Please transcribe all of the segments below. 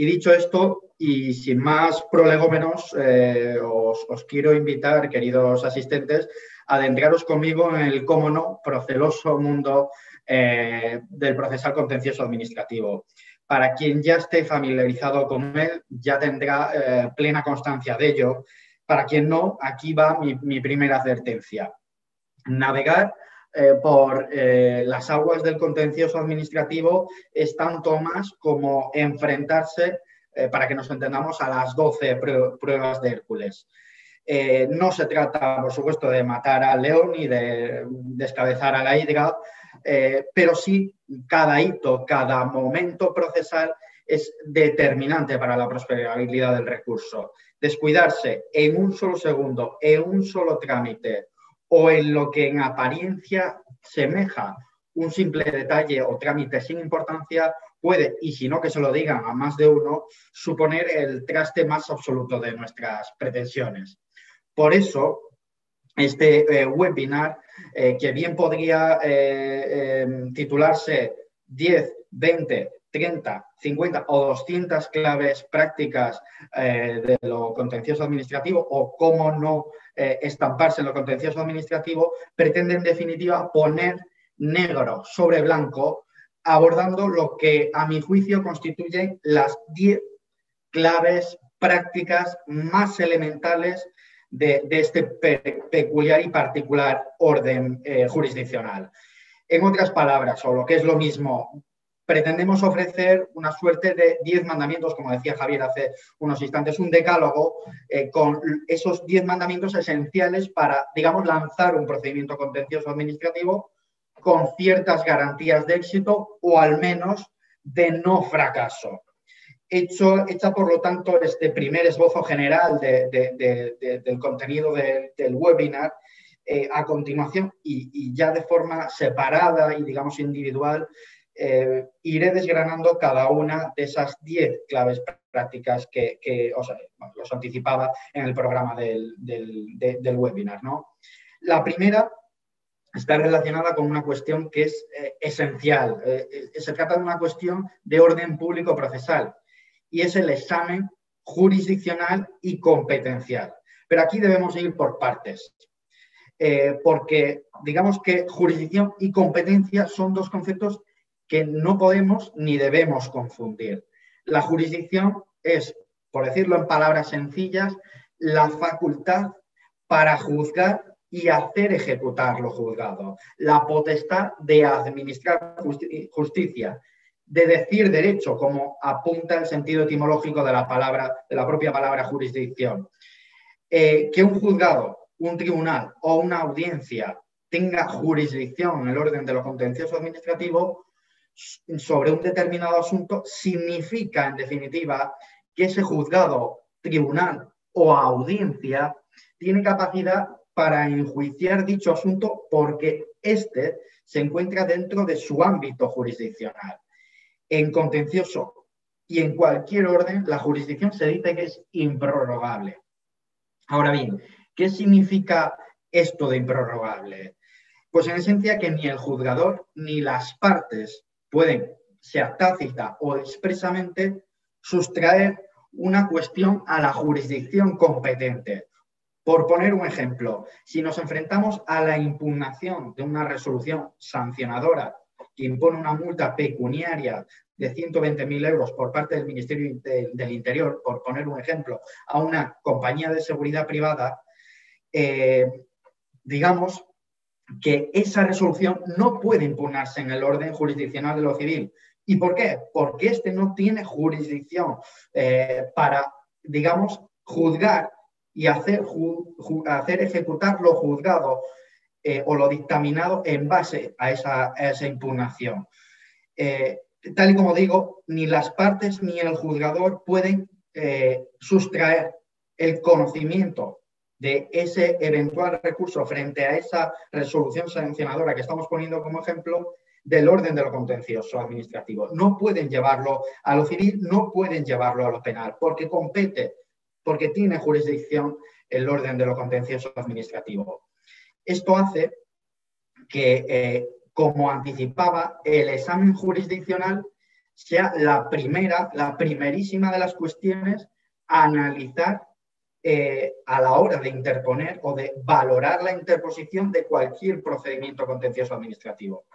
Y dicho esto, y sin más prolegómenos, os quiero invitar, queridos asistentes, a adentraros conmigo en el, cómo no, proceloso mundo del procesal contencioso administrativo. Para quien ya esté familiarizado con él, ya tendrá plena constancia de ello. Para quien no, aquí va mi primera advertencia. Navegar por las aguas del contencioso administrativo es tanto más como enfrentarse, para que nos entendamos, a las 12 pruebas de Hércules. No se trata, por supuesto, de matar al león ni de descabezar a la hidra, pero sí cada hito, cada momento procesal es determinante para la prosperabilidad del recurso. Descuidarse en un solo segundo, en un solo trámite, o en lo que en apariencia semeja un simple detalle o trámite sin importancia, puede, y si no que se lo digan a más de uno, suponer el traste más absoluto de nuestras pretensiones. Por eso, este webinar, que bien podría titularse 10, 20, 30, 50 o 200 claves prácticas de lo contencioso administrativo, o cómo no estamparse en lo contencioso administrativo, pretende en definitiva poner negro sobre blanco, abordando lo que a mi juicio constituyen las 10 claves prácticas más elementales de este peculiar y particular orden jurisdiccional. En otras palabras, o lo que es lo mismo, pretendemos ofrecer una suerte de 10 mandamientos, como decía Javier hace unos instantes, un decálogo con esos 10 mandamientos esenciales para, digamos, lanzar un procedimiento contencioso administrativo con ciertas garantías de éxito o al menos de no fracaso. Hecha, por lo tanto, este primer esbozo general del contenido del webinar, a continuación, y ya de forma separada y, digamos, individual, iré desgranando cada una de esas 10 claves prácticas que os anticipaba en el programa del webinar, ¿no? La primera está relacionada con una cuestión que es esencial. Se trata de una cuestión de orden público procesal, y es el examen jurisdiccional y competencial. Pero aquí debemos ir por partes, porque digamos que jurisdicción y competencia son dos conceptos que no podemos ni debemos confundir. La jurisdicción es, por decirlo en palabras sencillas, la facultad para juzgar y hacer ejecutar lo juzgado, la potestad de administrar justicia, de decir derecho, como apunta el sentido etimológico de la propia palabra jurisdicción. Que un juzgado, un tribunal o una audiencia tenga jurisdicción en el orden de lo contencioso administrativo sobre un determinado asunto significa, en definitiva, que ese juzgado, tribunal o audiencia tiene capacidad para enjuiciar dicho asunto porque éste se encuentra dentro de su ámbito jurisdiccional. En contencioso y en cualquier orden, la jurisdicción se dice que es improrrogable. Ahora bien, ¿qué significa esto de improrrogable? Pues en esencia que ni el juzgador ni las partes pueden, sea tácita o expresamente, sustraer una cuestión a la jurisdicción competente. Por poner un ejemplo, si nos enfrentamos a la impugnación de una resolución sancionadora que impone una multa pecuniaria de 120.000 euros por parte del Ministerio del Interior, por poner un ejemplo, a una compañía de seguridad privada, digamos que esa resolución no puede impugnarse en el orden jurisdiccional de lo civil. ¿Y por qué? Porque este no tiene jurisdicción para, digamos, juzgar y hacer ejecutar lo juzgado o lo dictaminado en base a esa impugnación. Tal y como digo, ni las partes ni el juzgador pueden sustraer el conocimiento de ese eventual recurso frente a esa resolución sancionadora que estamos poniendo como ejemplo del orden de lo contencioso administrativo. No pueden llevarlo a lo civil, no pueden llevarlo a lo penal, porque compete, porque tiene jurisdicción el orden de lo contencioso administrativo. Esto hace que, como anticipaba, el examen jurisdiccional sea la primerísima de las cuestiones a analizar a la hora de interponer o de valorar la interposición de cualquier procedimiento contencioso administrativo.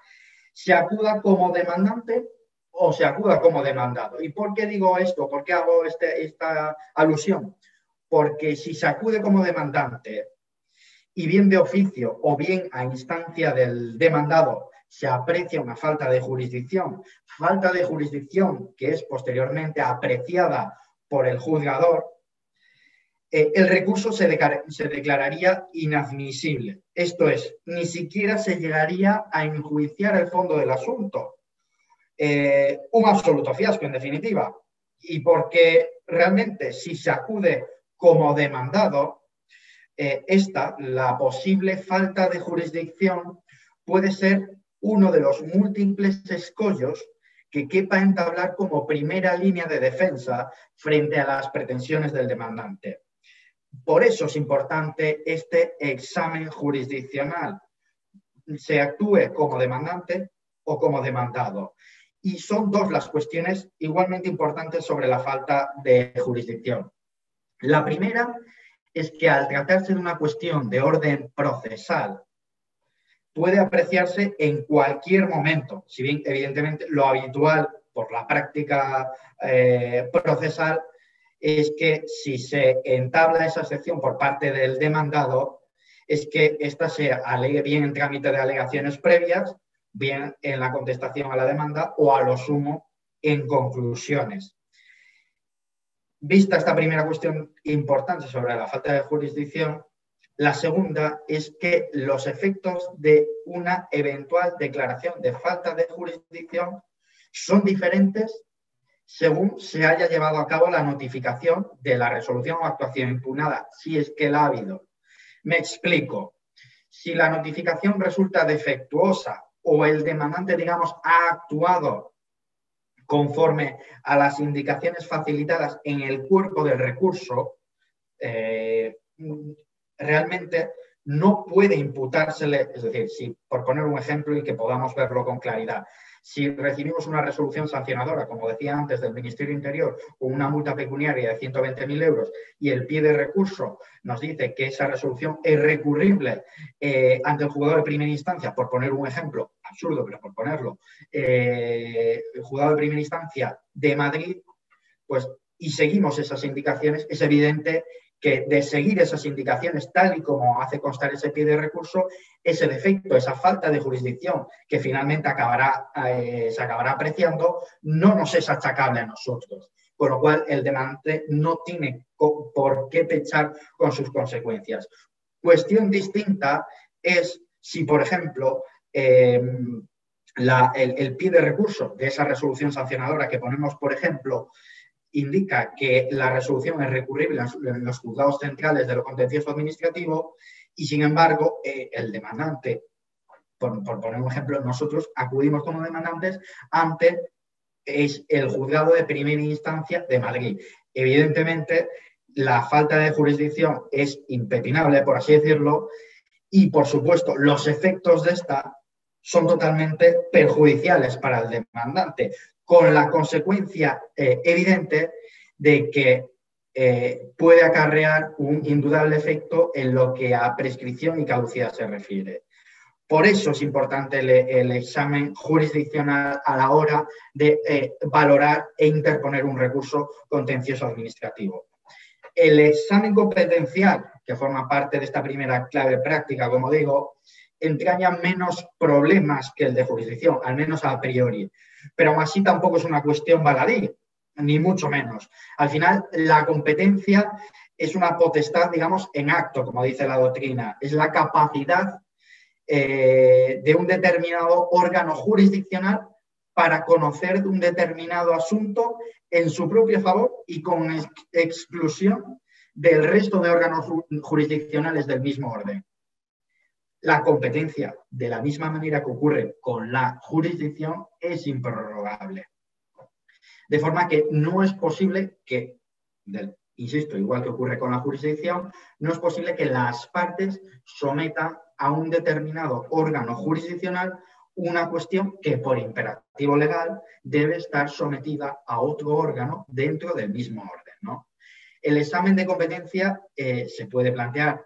Se acuda como demandante o se acuda como demandado. ¿Y por qué digo esto? ¿Por qué hago esta alusión? Porque si se acude como demandante y bien de oficio o bien a instancia del demandado se aprecia una falta de jurisdicción que es posteriormente apreciada por el juzgador, el recurso se declararía inadmisible. Esto es, ni siquiera se llegaría a enjuiciar el fondo del asunto. Un absoluto fiasco, en definitiva. Y porque realmente si se acude como demandado, la posible falta de jurisdicción puede ser uno de los múltiples escollos que quepa entablar como primera línea de defensa frente a las pretensiones del demandante. Por eso es importante este examen jurisdiccional, se actúe como demandante o como demandado. Y son dos las cuestiones igualmente importantes sobre la falta de jurisdicción. La primera es que al tratarse de una cuestión de orden procesal, puede apreciarse en cualquier momento, si bien evidentemente lo habitual por la práctica procesal es que si se entabla esa excepción por parte del demandado, es que ésta se alegue bien en trámite de alegaciones previas, bien en la contestación a la demanda o a lo sumo en conclusiones. Vista esta primera cuestión importante sobre la falta de jurisdicción, la segunda es que los efectos de una eventual declaración de falta de jurisdicción son diferentes según se haya llevado a cabo la notificación de la resolución o actuación impugnada, si es que la ha habido. Me explico. Si la notificación resulta defectuosa o el demandante, digamos, ha actuado conforme a las indicaciones facilitadas en el cuerpo del recurso, realmente no puede imputársele, es decir, si, por poner un ejemplo y que podamos verlo con claridad, si recibimos una resolución sancionadora, como decía antes, del Ministerio Interior, con una multa pecuniaria de 120.000 euros y el pie de recurso nos dice que esa resolución es recurrible ante el juzgado de primera instancia, por poner un ejemplo, absurdo, pero por ponerlo, el juzgado de primera instancia de Madrid, pues, y seguimos esas indicaciones, es evidente que de seguir esas indicaciones tal y como hace constar ese pie de recurso, ese defecto, esa falta de jurisdicción que finalmente se acabará apreciando, no nos es achacable a nosotros. Con lo cual, el demandante no tiene por qué pechar con sus consecuencias. Cuestión distinta es si, por ejemplo, el pie de recurso de esa resolución sancionadora que ponemos, por ejemplo, indica que la resolución es recurrible en los juzgados centrales de lo contencioso administrativo y, sin embargo, el demandante, por poner un ejemplo, nosotros acudimos como demandantes ante el juzgado de primera instancia de Madrid. Evidentemente, la falta de jurisdicción es impepinable, por así decirlo, y, por supuesto, los efectos de esta son totalmente perjudiciales para el demandante, con la consecuencia evidente de que puede acarrear un indudable efecto en lo que a prescripción y caducidad se refiere. Por eso es importante el examen jurisdiccional a la hora de valorar e interponer un recurso contencioso administrativo. El examen competencial, que forma parte de esta primera clave práctica, como digo, entraña menos problemas que el de jurisdicción, al menos a priori. Pero aún así tampoco es una cuestión baladí, ni mucho menos. Al final, la competencia es una potestad, digamos, en acto, como dice la doctrina. Es la capacidad de un determinado órgano jurisdiccional para conocer un determinado asunto en su propio favor y con exclusión del resto de órganos jurisdiccionales del mismo orden. La competencia, de la misma manera que ocurre con la jurisdicción, es improrrogable. De forma que no es posible que, insisto, igual que ocurre con la jurisdicción, no es posible que las partes sometan a un determinado órgano jurisdiccional una cuestión que por imperativo legal debe estar sometida a otro órgano dentro del mismo orden, ¿no? El examen de competencia se puede plantear,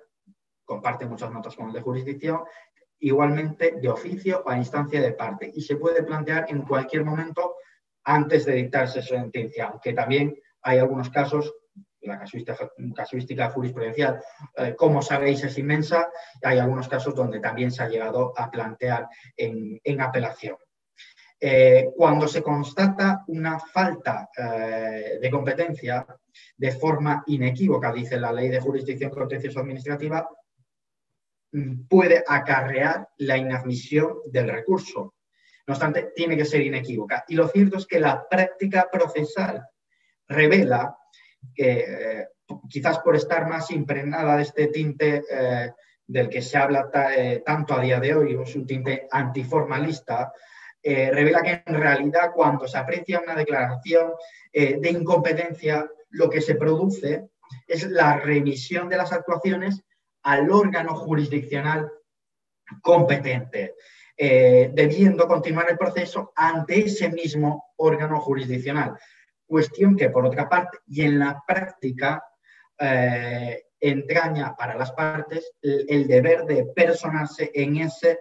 comparte muchas notas con el de jurisdicción, igualmente de oficio o a instancia de parte, y se puede plantear en cualquier momento antes de dictarse sentencia, aunque también hay algunos casos, la casuística jurisprudencial, como sabéis, es inmensa, hay algunos casos donde también se ha llegado a plantear en apelación. Cuando se constata una falta de competencia de forma inequívoca, dice la Ley de Jurisdicción Contencioso Administrativa, puede acarrear la inadmisión del recurso. No obstante, tiene que ser inequívoca. Y lo cierto es que la práctica procesal revela que, quizás por estar más impregnada de este tinte del que se habla tanto a día de hoy, es un tinte antiformalista, revela que en realidad cuando se aprecia una declaración de incompetencia, lo que se produce es la remisión de las actuaciones al órgano jurisdiccional competente, debiendo continuar el proceso ante ese mismo órgano jurisdiccional. Cuestión que, por otra parte, y en la práctica, entraña para las partes el deber de personarse en ese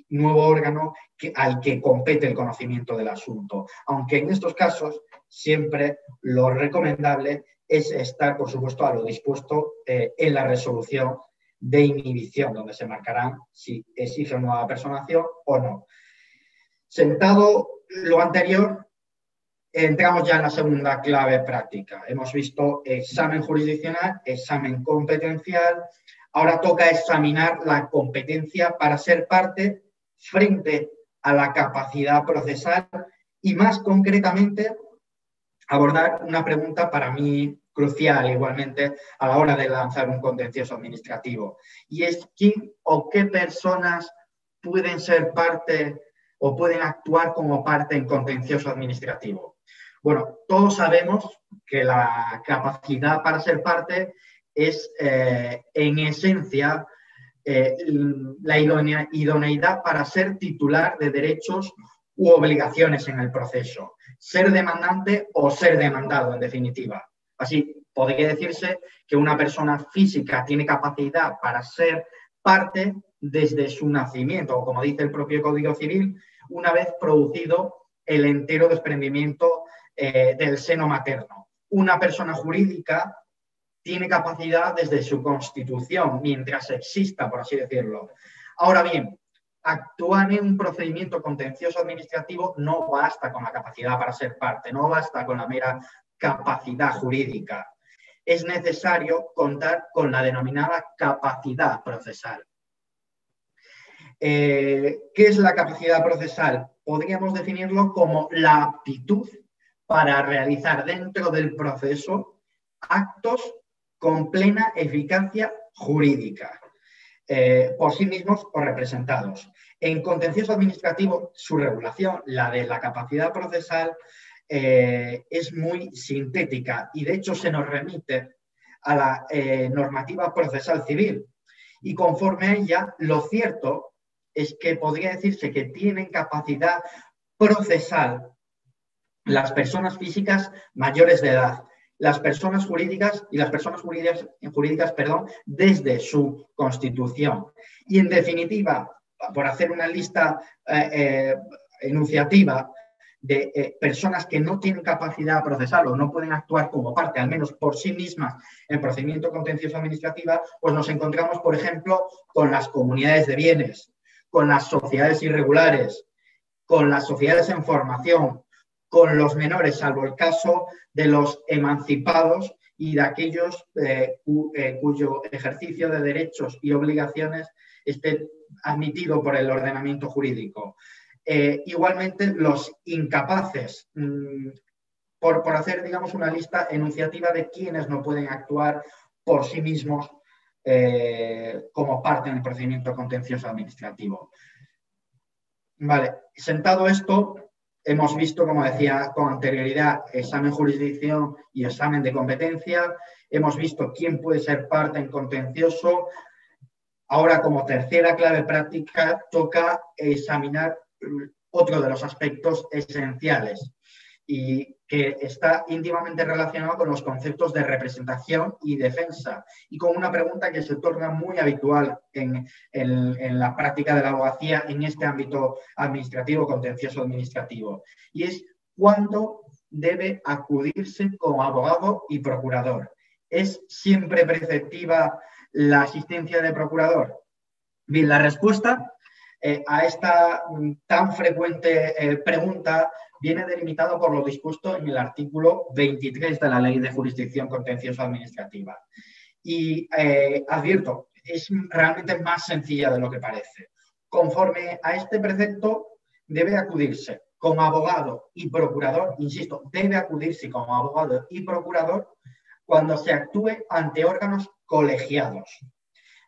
nuevo órgano al que compete el conocimiento del asunto. Aunque en estos casos siempre lo recomendable es estar, por supuesto, a lo dispuesto en la resolución de inhibición, donde se marcarán si exige una nueva personación o no. Sentado lo anterior, entramos ya en la segunda clave práctica. Hemos visto examen jurisdiccional, examen competencial. Ahora toca examinar la competencia para ser parte frente a la capacidad procesal y, más concretamente, abordar una pregunta para mí crucial igualmente a la hora de lanzar un contencioso administrativo, y es quién o qué personas pueden ser parte o pueden actuar como parte en contencioso administrativo. Bueno, todos sabemos que la capacidad para ser parte es en esencia la idoneidad para ser titular de derechos u obligaciones en el proceso, ser demandante o ser demandado, en definitiva. Así, podría decirse que una persona física tiene capacidad para ser parte desde su nacimiento, o como dice el propio Código Civil, una vez producido el entero desprendimiento del seno materno. Una persona jurídica tiene capacidad desde su constitución, mientras exista, por así decirlo. Ahora bien, actuar en un procedimiento contencioso administrativo no basta con la capacidad para ser parte, no basta con la mera capacidad jurídica. Es necesario contar con la denominada capacidad procesal. ¿Qué es la capacidad procesal? Podríamos definirlo como la aptitud para realizar dentro del proceso actos con plena eficacia jurídica, por sí mismos o representados. En contencioso administrativo, su regulación, la de la capacidad procesal, es muy sintética y de hecho se nos remite a la normativa procesal civil, y conforme a ella, lo cierto es que podría decirse que tienen capacidad procesal las personas físicas mayores de edad, las personas jurídicas y las personas jurídicas, desde su constitución. Y en definitiva, por hacer una lista enunciativa de personas que no tienen capacidad procesal o no pueden actuar como parte, al menos por sí mismas, en procedimiento contencioso administrativo, pues nos encontramos, por ejemplo, con las comunidades de bienes, con las sociedades irregulares, con las sociedades en formación, con los menores, salvo el caso de los emancipados y de aquellos cuyo ejercicio de derechos y obligaciones esté admitido por el ordenamiento jurídico. Igualmente, los incapaces, por hacer, digamos, una lista enunciativa de quienes no pueden actuar por sí mismos como parte en el procedimiento contencioso administrativo. Vale, sentado esto, hemos visto, como decía con anterioridad, examen jurisdicción y examen de competencia. Hemos visto quién puede ser parte en contencioso. Ahora, como tercera clave práctica, toca examinar otro de los aspectos esenciales y que está íntimamente relacionado con los conceptos de representación y defensa y con una pregunta que se torna muy habitual en la práctica de la abogacía en este ámbito administrativo, contencioso administrativo, y es ¿cuándo debe acudirse como abogado y procurador? ¿Es siempre preceptiva la asistencia de procurador? Bien, la respuesta a esta tan frecuente pregunta viene delimitado por lo dispuesto en el artículo 23 de la Ley de Jurisdicción Contenciosa Administrativa. Y advierto, es realmente más sencilla de lo que parece. Conforme a este precepto, debe acudirse como abogado y procurador, insisto, debe acudirse como abogado y procurador cuando se actúe ante órganos colegiados.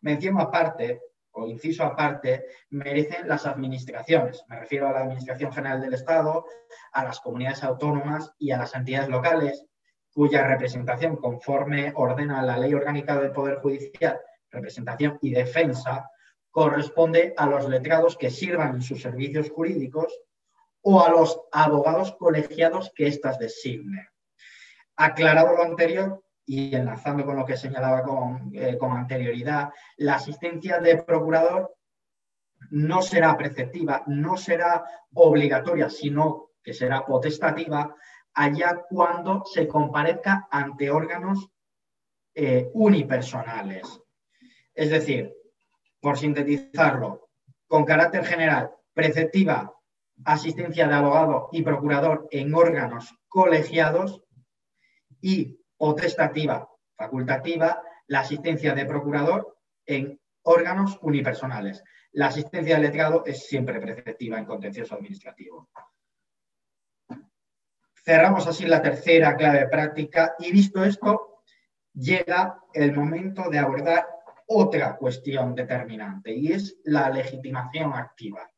Mención aparte, o inciso aparte, merecen las administraciones. Me refiero a la Administración General del Estado, a las comunidades autónomas y a las entidades locales, cuya representación, conforme ordena la Ley Orgánica del Poder Judicial, representación y defensa, corresponde a los letrados que sirvan en sus servicios jurídicos o a los abogados colegiados que éstas designen. Aclarado lo anterior, y enlazando con lo que señalaba con anterioridad, la asistencia de procurador no será preceptiva, no será obligatoria, sino que será potestativa allá cuando se comparezca ante órganos unipersonales. Es decir, por sintetizarlo, con carácter general, preceptiva asistencia de abogado y procurador en órganos colegiados y potestativa, facultativa, la asistencia de procurador en órganos unipersonales. La asistencia de letrado es siempre preceptiva en contencioso administrativo. Cerramos así la tercera clave práctica y visto esto, llega el momento de abordar otra cuestión determinante y es la legitimación activa.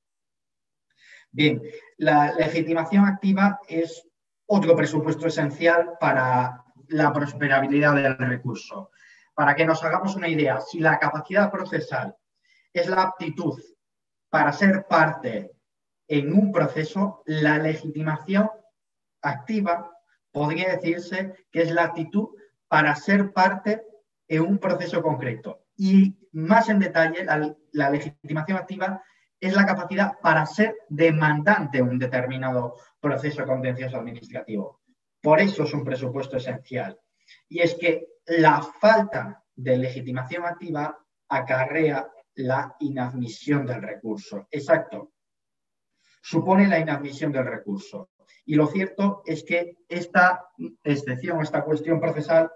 Bien, la legitimación activa es otro presupuesto esencial para la prosperabilidad del recurso. Para que nos hagamos una idea, si la capacidad procesal es la aptitud para ser parte en un proceso, la legitimación activa podría decirse que es la aptitud para ser parte en un proceso concreto. Y más en detalle, la legitimación activa es la capacidad para ser demandante en un determinado proceso contencioso administrativo. Por eso es un presupuesto esencial. Y es que la falta de legitimación activa acarrea la inadmisión del recurso. Exacto. Supone la inadmisión del recurso. Y lo cierto es que esta excepción, esta cuestión procesal,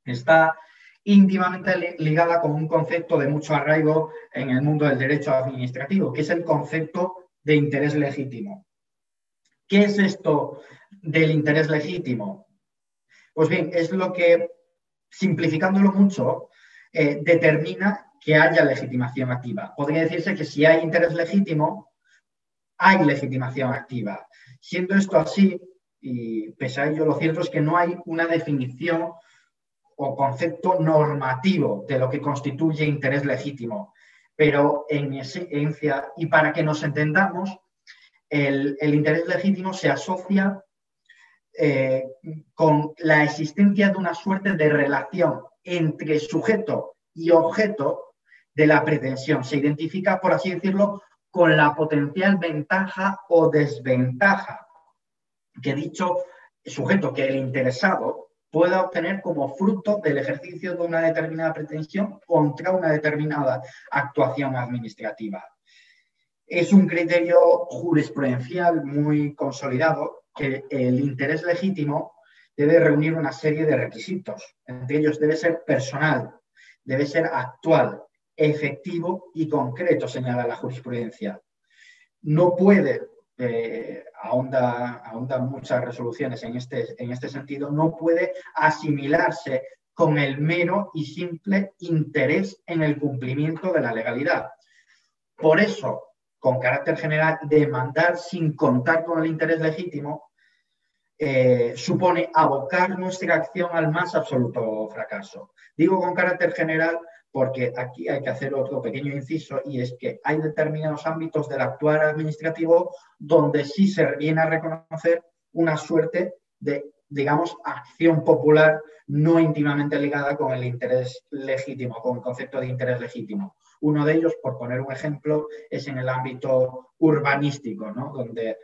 está íntimamente ligada con un concepto de mucho arraigo en el mundo del derecho administrativo, que es el concepto de interés legítimo. ¿Qué es esto del interés legítimo? Pues bien, es lo que, simplificándolo mucho, determina que haya legitimación activa. Podría decirse que si hay interés legítimo, hay legitimación activa. Siendo esto así, y pese a ello, lo cierto es que no hay una definición o concepto normativo de lo que constituye interés legítimo. Pero en esencia, y para que nos entendamos, el interés legítimo se asocia con la existencia de una suerte de relación entre sujeto y objeto de la pretensión. Se identifica, por así decirlo, con la potencial ventaja o desventaja que dicho sujeto, que el interesado, pueda obtener como fruto del ejercicio de una determinada pretensión contra una determinada actuación administrativa. Es un criterio jurisprudencial muy consolidado que el interés legítimo debe reunir una serie de requisitos. Entre ellos debe ser personal, debe ser actual, efectivo y concreto, señala la jurisprudencia. No puede, ahondan muchas resoluciones en este sentido, no puede asimilarse con el mero y simple interés en el cumplimiento de la legalidad. Por eso, con carácter general, demandar sin contar con el interés legítimo supone abocar nuestra acción al más absoluto fracaso. Digo con carácter general porque aquí hay que hacer otro pequeño inciso, y es que hay determinados ámbitos del actuar administrativo donde sí se viene a reconocer una suerte de, digamos, acción popular no íntimamente ligada con el interés legítimo, con el concepto de interés legítimo. Uno de ellos, por poner un ejemplo, es en el ámbito urbanístico, ¿no? Donde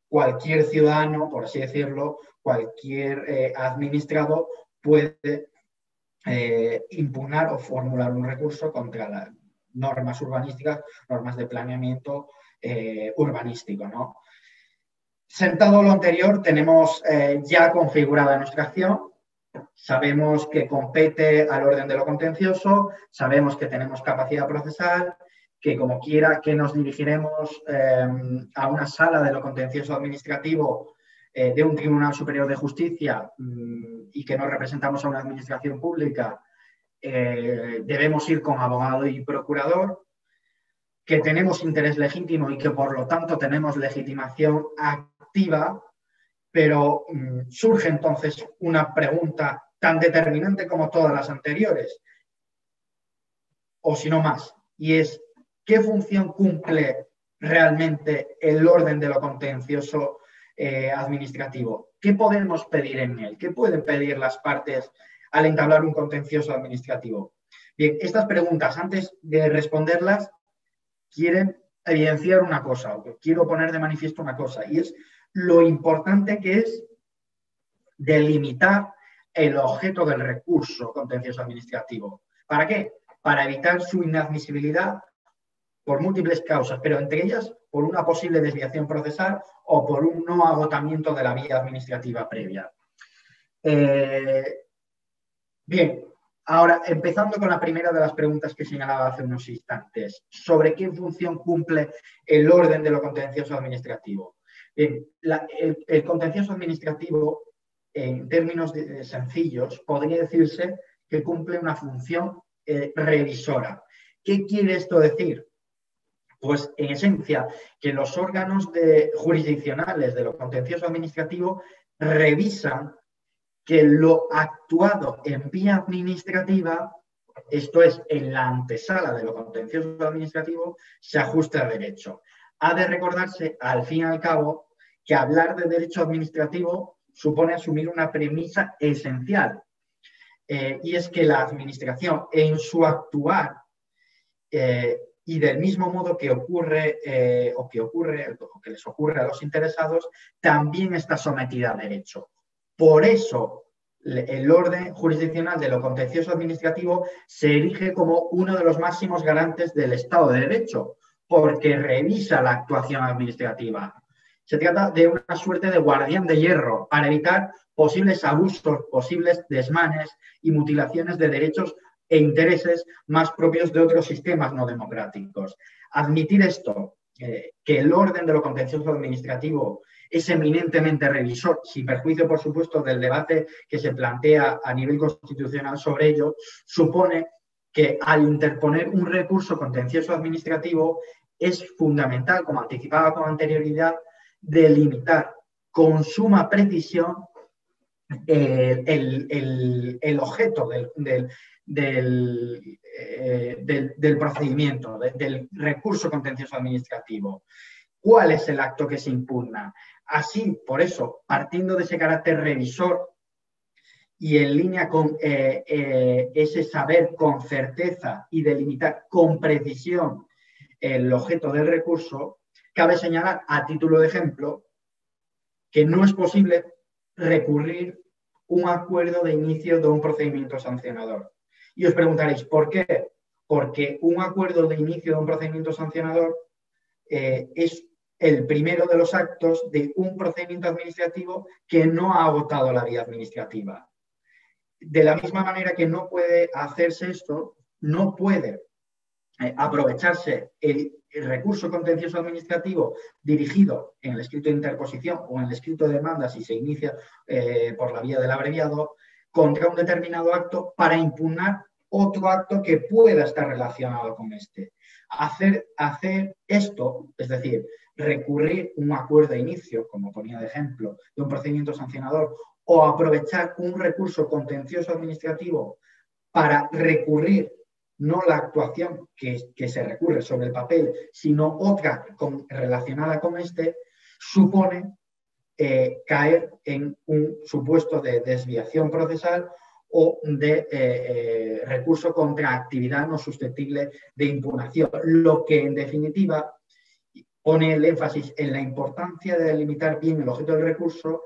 cualquier ciudadano, por así decirlo, cualquier administrado puede impugnar o formular un recurso contra las normas urbanísticas, normas de planeamiento urbanístico, ¿no? Sentado lo anterior, tenemos ya configurada nuestra acción. Sabemos que compete al orden de lo contencioso, sabemos que tenemos capacidad procesal, que como quiera que nos dirigiremos a una sala de lo contencioso administrativo de un Tribunal Superior de Justicia y que nos representamos a una administración pública, debemos ir con abogado y procurador, que tenemos interés legítimo y que por lo tanto tenemos legitimación activa, pero surge entonces una pregunta tan determinante como todas las anteriores, o si no más, y es ¿qué función cumple realmente el orden de lo contencioso administrativo? ¿Qué podemos pedir en él? ¿Qué pueden pedir las partes al entablar un contencioso administrativo? Bien, estas preguntas, antes de responderlas, quieren evidenciar una cosa, o quiero poner de manifiesto una cosa, y es lo importante que es delimitar el objeto del recurso contencioso administrativo. ¿Para qué? Para evitar su inadmisibilidad por múltiples causas, pero entre ellas por una posible desviación procesal o por un no agotamiento de la vía administrativa previa. Bien, ahora empezando con la primera de las preguntas que señalaba hace unos instantes, sobre qué función cumple el orden de lo contencioso administrativo. Bien, el contencioso administrativo, en términos sencillos, podría decirse que cumple una función revisora. ¿Qué quiere esto decir? Pues, en esencia, que los órganos jurisdiccionales de lo contencioso administrativo revisan que lo actuado en vía administrativa, esto es, en la antesala de lo contencioso administrativo, se ajuste a derecho. Ha de recordarse, al fin y al cabo, que hablar de derecho administrativo supone asumir una premisa esencial, y es que la administración, en su actuar, y del mismo modo que ocurre o que les ocurre a los interesados, también está sometida a derecho. Por eso, el orden jurisdiccional de lo contencioso administrativo se erige como uno de los máximos garantes del Estado de Derecho, porque revisa la actuación administrativa. Se trata de una suerte de guardián de hierro para evitar posibles abusos, posibles desmanes y mutilaciones de derechos e intereses más propios de otros sistemas no democráticos. Admitir esto, que el orden de lo contencioso administrativo es eminentemente revisor, sin perjuicio, por supuesto, del debate que se plantea a nivel constitucional sobre ello, supone que al interponer un recurso contencioso administrativo es fundamental, como anticipaba con anterioridad, delimitar con suma precisión el objeto del procedimiento, del recurso contencioso administrativo. ¿Cuál es el acto que se impugna? Así, por eso, partiendo de ese carácter revisor y en línea con ese saber con certeza y delimitar con precisión el objeto del recurso, cabe señalar, a título de ejemplo, que no es posible recurrir un acuerdo de inicio de un procedimiento sancionador. Y os preguntaréis, ¿por qué? Porque un acuerdo de inicio de un procedimiento sancionador es el primero de los actos de un procedimiento administrativo que no ha agotado la vía administrativa. De la misma manera que no puede hacerse esto, no puede aprovecharse el recurso contencioso administrativo dirigido en el escrito de interposición o en el escrito de demanda, si se inicia por la vía del abreviado, contra un determinado acto para impugnar otro acto que pueda estar relacionado con este. Hacer esto, es decir, recurrir un acuerdo de inicio, como ponía de ejemplo, de un procedimiento sancionador, o aprovechar un recurso contencioso administrativo para recurrir no la actuación que se recurre sobre el papel, sino otra relacionada con este, supone caer en un supuesto de desviación procesal o de recurso contra actividad no susceptible de impugnación, lo que en definitiva pone el énfasis en la importancia de delimitar bien el objeto del recurso,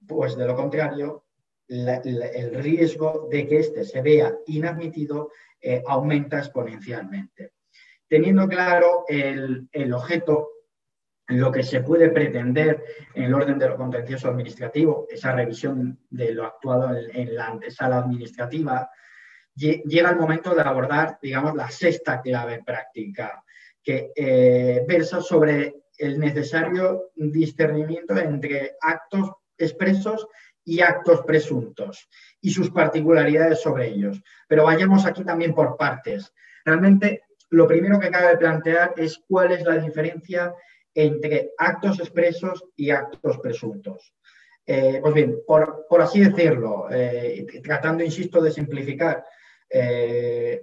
pues de lo contrario, el riesgo de que éste se vea inadmitido aumenta exponencialmente. Teniendo claro el objeto, lo que se puede pretender en el orden de lo contencioso administrativo, esa revisión de lo actuado en la antesala administrativa, llega el momento de abordar, digamos, la sexta clave práctica, que versa sobre el necesario discernimiento entre actos expresos y actos presuntos y sus particularidades sobre ellos. Pero vayamos aquí también por partes. Realmente, lo primero que cabe plantear es cuál es la diferencia entre actos expresos y actos presuntos. Pues bien, por así decirlo, tratando, insisto, de simplificar,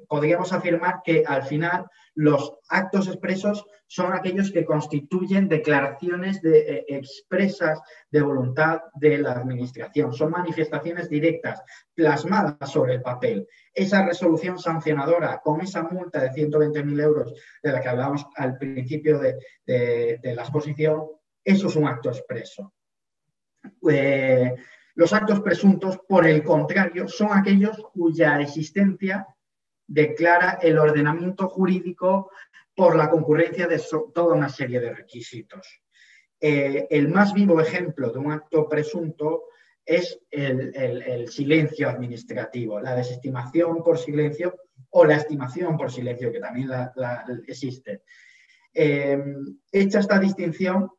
podríamos afirmar que al final los actos expresos son aquellos que constituyen declaraciones expresas de voluntad de la administración, son manifestaciones directas plasmadas sobre el papel. Esa resolución sancionadora con esa multa de 120.000 euros de la que hablábamos al principio de la exposición, eso es un acto expreso. Los actos presuntos, por el contrario, son aquellos cuya existencia declara el ordenamiento jurídico por la concurrencia de toda una serie de requisitos. El más vivo ejemplo de un acto presunto es el silencio administrativo, la desestimación por silencio o la estimación por silencio, que también existe. Hecha esta distinción,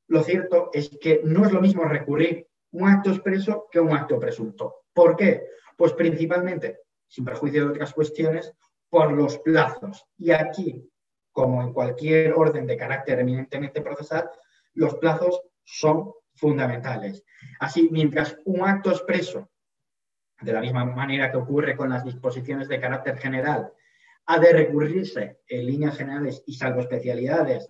lo cierto es que no es lo mismo recurrir un acto expreso que un acto presunto. ¿Por qué? Pues principalmente, sin perjuicio de otras cuestiones, por los plazos. Y aquí, como en cualquier orden de carácter eminentemente procesal, los plazos son fundamentales. Así, mientras un acto expreso, de la misma manera que ocurre con las disposiciones de carácter general, ha de recurrirse en líneas generales y salvo especialidades,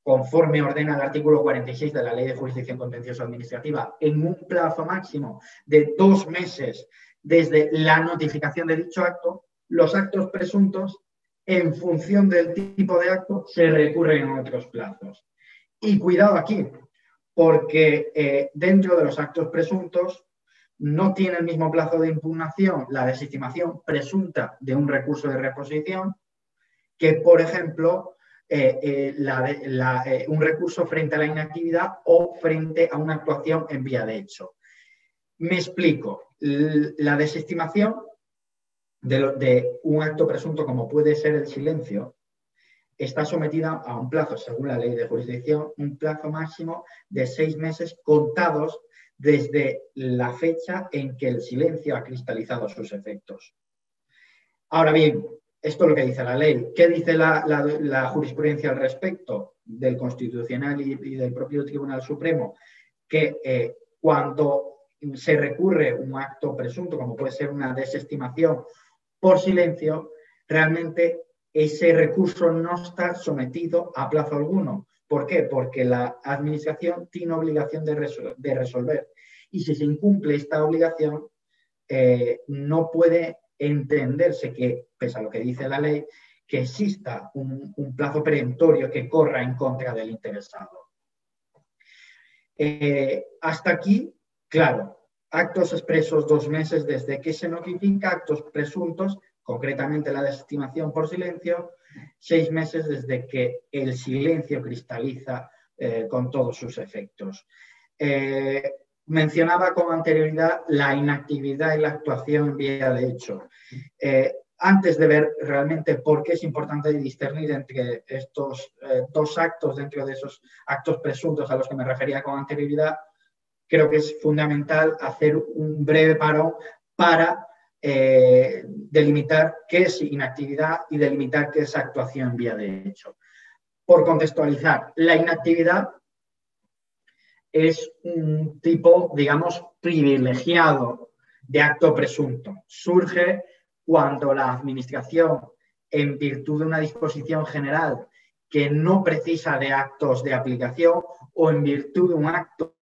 conforme ordena el artículo 46 de la Ley de Jurisdicción Contencioso Administrativa, en un plazo máximo de 2 meses desde la notificación de dicho acto, los actos presuntos, en función del tipo de acto, se recurren en otros plazos. Y cuidado aquí, porque dentro de los actos presuntos no tiene el mismo plazo de impugnación la desestimación presunta de un recurso de reposición que, por ejemplo, un recurso frente a la inactividad o frente a una actuación en vía de hecho. Me explico. La desestimación de un acto presunto, como puede ser el silencio, está sometida a un plazo, según la Ley de Jurisdicción, un plazo máximo de 6 meses contados desde la fecha en que el silencio ha cristalizado sus efectos. Ahora bien, esto es lo que dice la ley. ¿Qué dice la jurisprudencia al respecto del Constitucional y del propio Tribunal Supremo? Que cuando se recurre un acto presunto, como puede ser una desestimación por silencio, realmente ese recurso no está sometido a plazo alguno. ¿Por qué? Porque la Administración tiene obligación de resolver. Y si se incumple esta obligación, no puede entenderse que, pese a lo que dice la ley, que exista un plazo perentorio que corra en contra del interesado. Hasta aquí, claro, actos expresos 2 meses desde que se notifica, actos presuntos, concretamente la desestimación por silencio, 6 meses desde que el silencio cristaliza con todos sus efectos. Mencionaba con anterioridad la inactividad y la actuación en vía de hecho. Antes de ver realmente por qué es importante discernir entre estos 2 actos dentro de esos actos presuntos a los que me refería con anterioridad, creo que es fundamental hacer un breve parón para delimitar qué es inactividad y delimitar qué es actuación en vía de hecho. Por contextualizar, la inactividad es un tipo, digamos, privilegiado de acto presunto. Surge cuando la Administración, en virtud de una disposición general que no precisa de actos de aplicación o en virtud de un acto,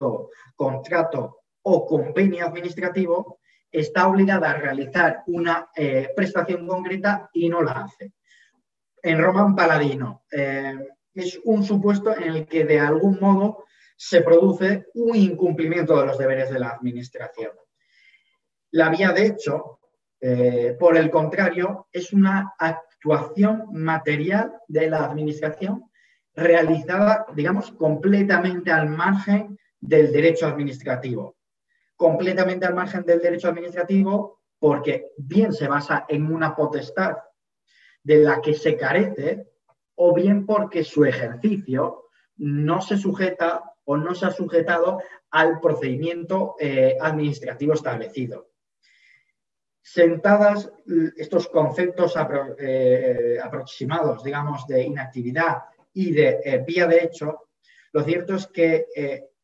contrato o convenio administrativo, está obligada a realizar una prestación concreta y no la hace. En Roman Paladino, es un supuesto en el que de algún modo se produce un incumplimiento de los deberes de la Administración. La vía de hecho, por el contrario, es una actuación material de la Administración realizada, digamos, completamente al margen del derecho administrativo. Completamente al margen del derecho administrativo porque bien se basa en una potestad de la que se carece o bien porque su ejercicio no se sujeta o no se ha sujetado al procedimiento administrativo establecido. Sentadas estos conceptos aproximados, digamos, de inactividad y de vía de hecho, lo cierto es que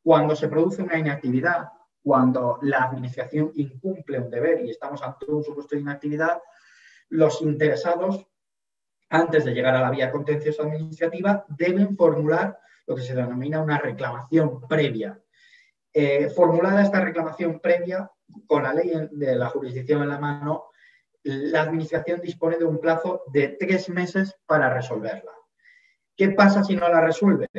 cuando se produce una inactividad, cuando la Administración incumple un deber y estamos ante un supuesto de inactividad, los interesados, antes de llegar a la vía contenciosa administrativa, deben formular lo que se denomina una reclamación previa. Formulada esta reclamación previa, con la ley de la jurisdicción en la mano, la Administración dispone de un plazo de 3 meses para resolverla. ¿Qué pasa si no la resuelve?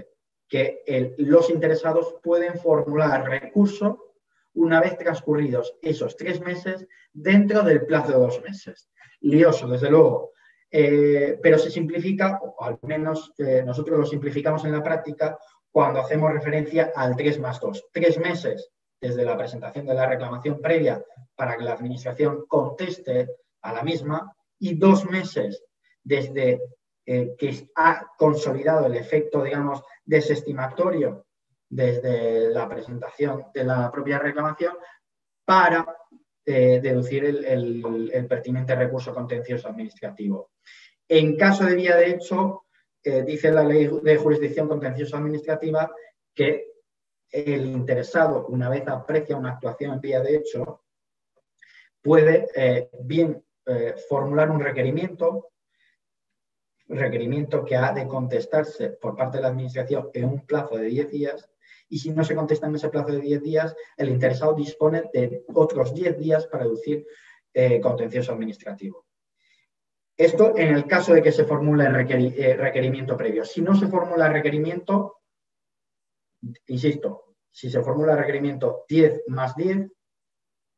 Que los interesados pueden formular recurso una vez transcurridos esos 3 meses dentro del plazo de 2 meses. Lioso, desde luego, pero se simplifica, o al menos nosotros lo simplificamos en la práctica, cuando hacemos referencia al 3+2. 3 meses desde la presentación de la reclamación previa para que la Administración conteste a la misma y 2 meses desde que ha consolidado el efecto, digamos, desestimatorio desde la presentación de la propia reclamación para deducir el pertinente recurso contencioso administrativo. En caso de vía de hecho, dice la ley de jurisdicción contencioso administrativa que el interesado, una vez aprecia una actuación en vía de hecho, puede bien formular un requerimiento que ha de contestarse por parte de la Administración en un plazo de 10 días, y si no se contesta en ese plazo de 10 días, el interesado dispone de otros 10 días para deducir contencioso administrativo. Esto en el caso de que se formule el requerimiento previo. Si no se formula el requerimiento, insisto, si se formula el requerimiento 10+10,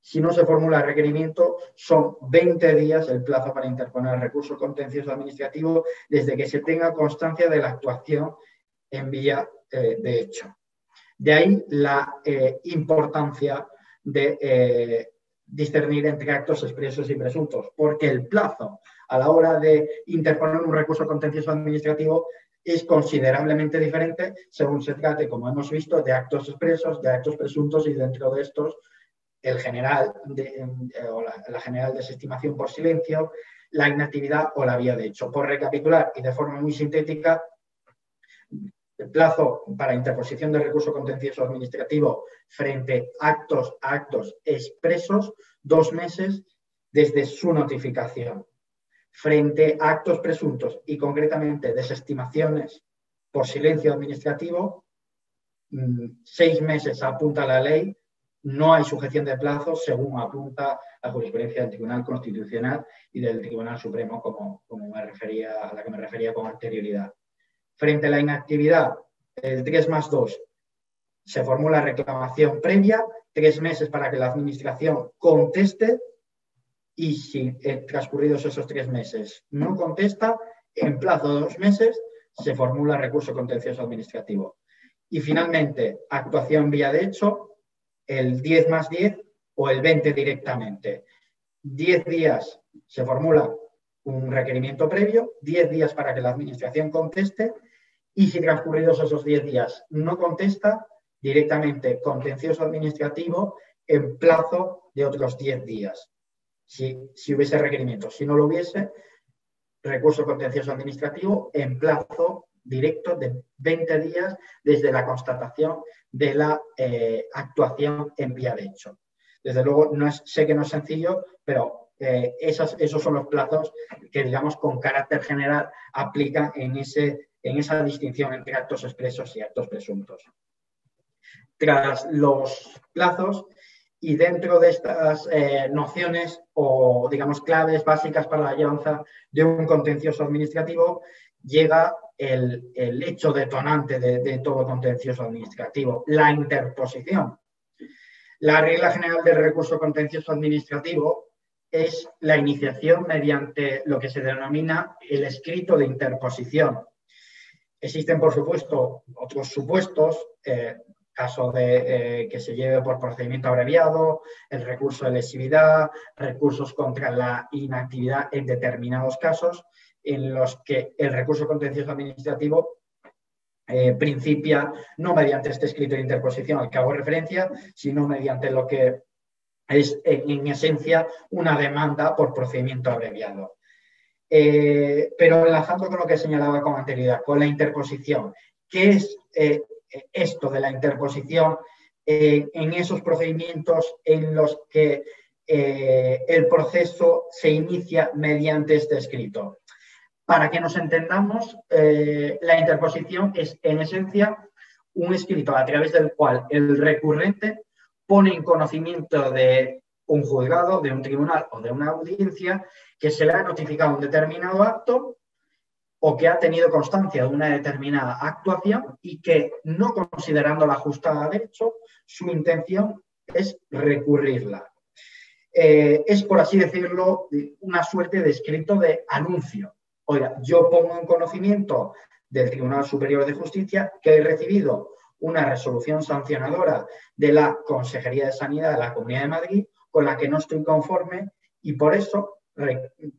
si no se formula el requerimiento, son 20 días el plazo para interponer el recurso contencioso administrativo desde que se tenga constancia de la actuación en vía de hecho. De ahí la importancia de discernir entre actos expresos y presuntos, porque el plazo a la hora de interponer un recurso contencioso administrativo es considerablemente diferente según se trate, como hemos visto, de actos expresos, de actos presuntos y dentro de estos el general o la general desestimación por silencio, la inactividad o la vía de hecho. Por recapitular y de forma muy sintética, el plazo para interposición de recurso contencioso administrativo frente a actos expresos, 2 meses desde su notificación. Frente a actos presuntos y concretamente desestimaciones por silencio administrativo, 6 meses apunta la ley. No hay sujeción de plazos según apunta la jurisprudencia del Tribunal Constitucional y del Tribunal Supremo, a la que me refería con anterioridad. Frente a la inactividad, el 3+2, se formula reclamación previa, 3 meses para que la Administración conteste y si transcurridos esos 3 meses no contesta, en plazo de 2 meses se formula recurso contencioso administrativo. Y finalmente, actuación vía de hecho, el 10+10 o el 20 directamente. 10 días se formula un requerimiento previo, 10 días para que la Administración conteste y si transcurridos esos 10 días no contesta, directamente contencioso administrativo en plazo de otros 10 días. Si hubiese requerimiento. Si no lo hubiese, recurso contencioso administrativo en plazo directo de 20 días desde la constatación de la actuación en vía de hecho. Desde luego, sé que no es sencillo, pero esos son los plazos que, digamos, con carácter general aplican en esa distinción entre actos expresos y actos presuntos. Tras los plazos y dentro de estas nociones o, digamos, claves básicas para la llevanza de un contencioso administrativo, llega el hecho detonante de todo contencioso administrativo, la interposición. La regla general del recurso contencioso administrativo es la iniciación mediante lo que se denomina el escrito de interposición. Existen, por supuesto, otros supuestos, caso de que se lleve por procedimiento abreviado, el recurso de lesividad, recursos contra la inactividad en determinados casos, en los que el recurso contencioso administrativo principia no mediante este escrito de interposición al que hago referencia, sino mediante lo que es en esencia una demanda por procedimiento abreviado. Pero enlazando con lo que señalaba con anterioridad, con la interposición, ¿qué es esto de la interposición en esos procedimientos en los que el proceso se inicia mediante este escrito? Para que nos entendamos, la interposición es en esencia un escrito a través del cual el recurrente pone en conocimiento de un juzgado, de un tribunal o de una audiencia que se le ha notificado un determinado acto o que ha tenido constancia de una determinada actuación y que, no considerándola ajustada a derecho, su intención es recurrirla. Es, por así decirlo, una suerte de escrito de anuncio. Oiga, yo pongo en conocimiento del Tribunal Superior de Justicia que he recibido una resolución sancionadora de la Consejería de Sanidad de la Comunidad de Madrid con la que no estoy conforme y por eso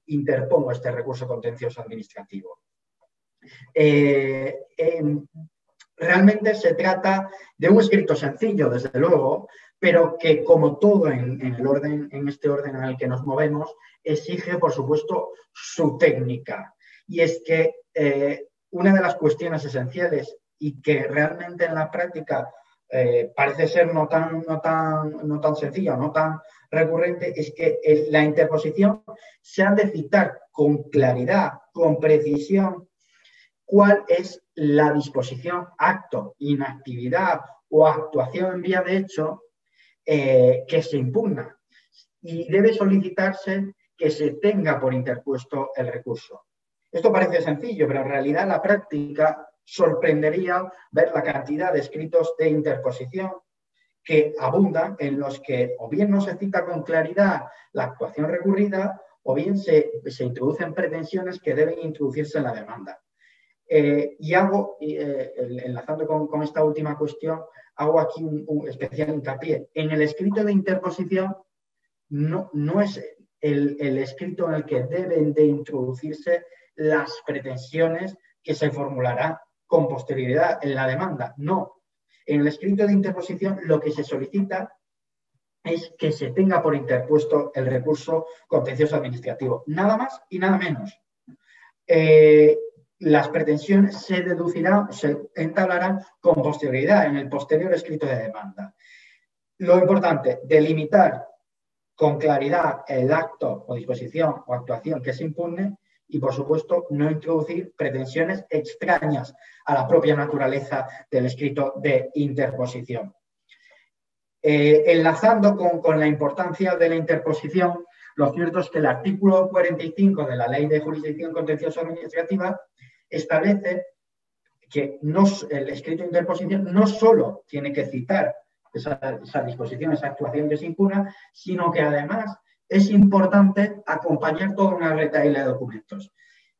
interpongo este recurso contencioso administrativo. Realmente se trata de un escrito sencillo, desde luego, pero que, como todo en este orden en el que nos movemos, exige, por supuesto, su técnica. Y es que una de las cuestiones esenciales y que realmente en la práctica parece ser no tan sencilla, no tan recurrente, es que la interposición se ha de citar con claridad, con precisión, cuál es la disposición, acto, inactividad o actuación en vía de hecho que se impugna, y debe solicitarse que se tenga por interpuesto el recurso. Esto parece sencillo, pero en realidad en la práctica sorprendería ver la cantidad de escritos de interposición que abundan, en los que o bien no se cita con claridad la actuación recurrida o bien se introducen pretensiones que deben introducirse en la demanda. Enlazando con esta última cuestión, hago aquí un especial hincapié. En el escrito de interposición no es el escrito en el que deben de introducirse las pretensiones que se formularán con posterioridad en la demanda. No. En el escrito de interposición lo que se solicita es que se tenga por interpuesto el recurso contencioso administrativo. Nada más y nada menos. Las pretensiones se deducirán, se entablarán con posterioridad en el posterior escrito de demanda. Lo importante, delimitar con claridad el acto o disposición o actuación que se impugne y, por supuesto, no introducir pretensiones extrañas a la propia naturaleza del escrito de interposición. Enlazando con la importancia de la interposición, lo cierto es que el artículo 45 de la Ley de Jurisdicción Contenciosa Administrativa establece que el escrito de interposición no solo tiene que citar esa disposición, esa actuación que se impugna, sino que además es importante acompañar toda una retahíla de documentos.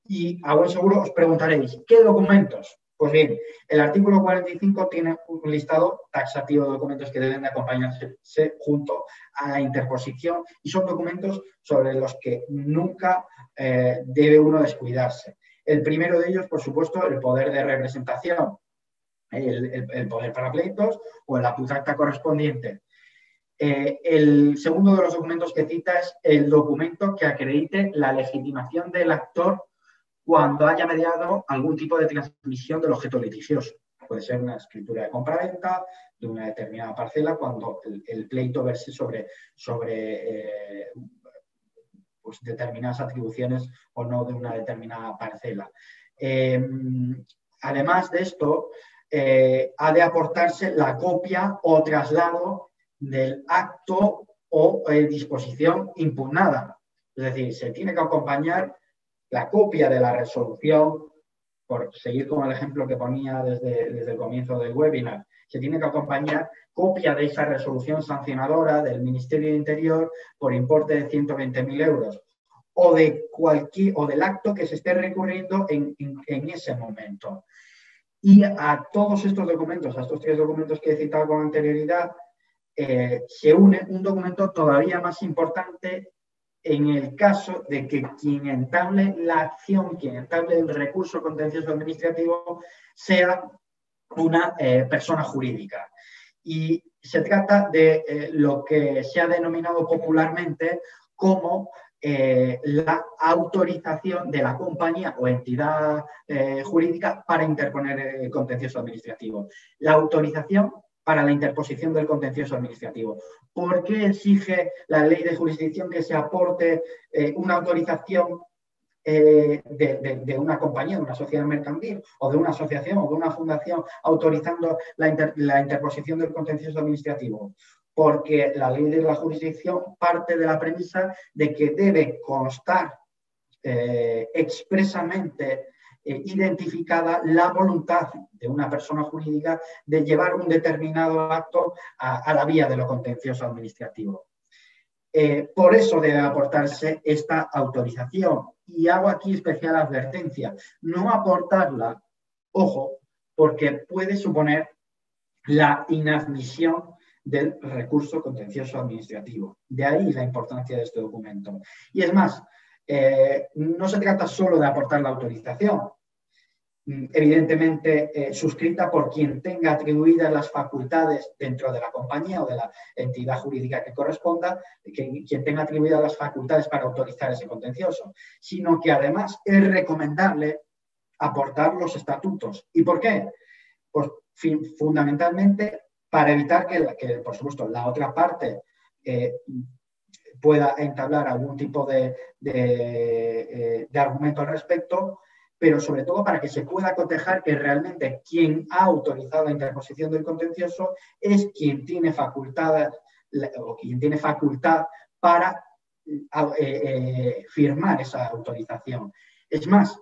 Y a buen seguro os preguntaréis, ¿qué documentos? Pues bien, el artículo 45 tiene un listado taxativo de documentos que deben de acompañarse junto a la interposición y son documentos sobre los que nunca debe uno descuidarse. El primero de ellos, por supuesto, el poder de representación, el poder para pleitos o la putacta correspondiente. El segundo de los documentos que cita es el documento que acredite la legitimación del actor cuando haya mediado algún tipo de transmisión del objeto litigioso. Puede ser una escritura de compraventa de una determinada parcela cuando el pleito verse sobre pues, determinadas atribuciones o no de una determinada parcela. Además de esto, ha de aportarse la copia o traslado del acto o disposición impugnada. Es decir, se tiene que acompañar la copia de la resolución, por seguir con el ejemplo que ponía desde el comienzo del webinar, se tiene que acompañar copia de esa resolución sancionadora del Ministerio de Interior por importe de 120.000 euros o del acto que se esté recurriendo en ese momento. Y a todos estos documentos, a estos 3 documentos que he citado con anterioridad, se une un documento todavía más importante en el caso de que quien entable la acción, quien entable el recurso contencioso administrativo, sea una persona jurídica. Y se trata de lo que se ha denominado popularmente como la autorización de la compañía o entidad jurídica para interponer el contencioso administrativo. La autorización para la interposición del contencioso administrativo. ¿Por qué exige la ley de jurisdicción que se aporte una autorización de una compañía, de una sociedad mercantil o de una asociación o de una fundación autorizando la interposición del contencioso administrativo? Porque la ley de la jurisdicción parte de la premisa de que debe constar expresamente identificada la voluntad de una persona jurídica de llevar un determinado acto a la vía de lo contencioso administrativo. Por eso debe aportarse esta autorización. Y hago aquí especial advertencia. No aportarla, ojo, porque puede suponer la inadmisión del recurso contencioso administrativo. De ahí la importancia de este documento. Y es más, no se trata solo de aportar la autorización, evidentemente suscrita por quien tenga atribuidas las facultades dentro de la compañía o de la entidad jurídica que corresponda, quien tenga atribuidas las facultades para autorizar ese contencioso, sino que además es recomendable aportar los estatutos. ¿Y por qué? Pues fundamentalmente para evitar que, por supuesto, la otra parte pueda entablar algún tipo de argumento al respecto, pero sobre todo para que se pueda cotejar que realmente quien ha autorizado la interposición del contencioso es quien tiene facultad para firmar esa autorización. Es más,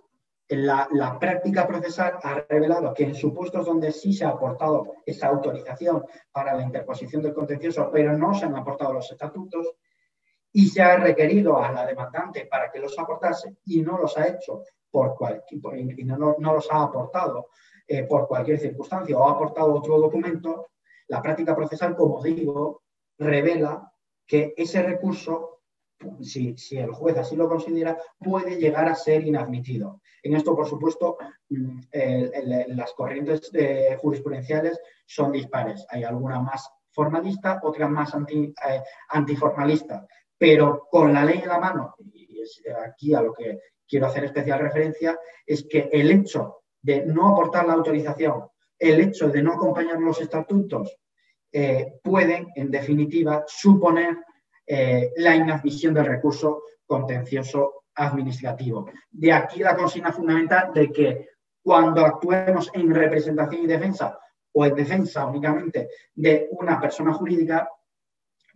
la práctica procesal ha revelado que en supuestos donde sí se ha aportado esa autorización para la interposición del contencioso, pero no se han aportado los estatutos, y se ha requerido a la demandante para que los aportase y no los ha hecho y no los ha aportado por cualquier circunstancia o ha aportado otro documento, la práctica procesal, como digo, revela que ese recurso, si el juez así lo considera, puede llegar a ser inadmitido. En esto, por supuesto, las corrientes jurisprudenciales son dispares. Hay alguna más formalista, otra más antiformalista. Pero con la ley en la mano, y es aquí a lo que quiero hacer especial referencia, es que el hecho de no aportar la autorización, el hecho de no acompañar los estatutos, pueden, en definitiva, suponer la inadmisión del recurso contencioso administrativo. De aquí la consigna fundamental de que cuando actuemos en representación y defensa o en defensa únicamente de una persona jurídica,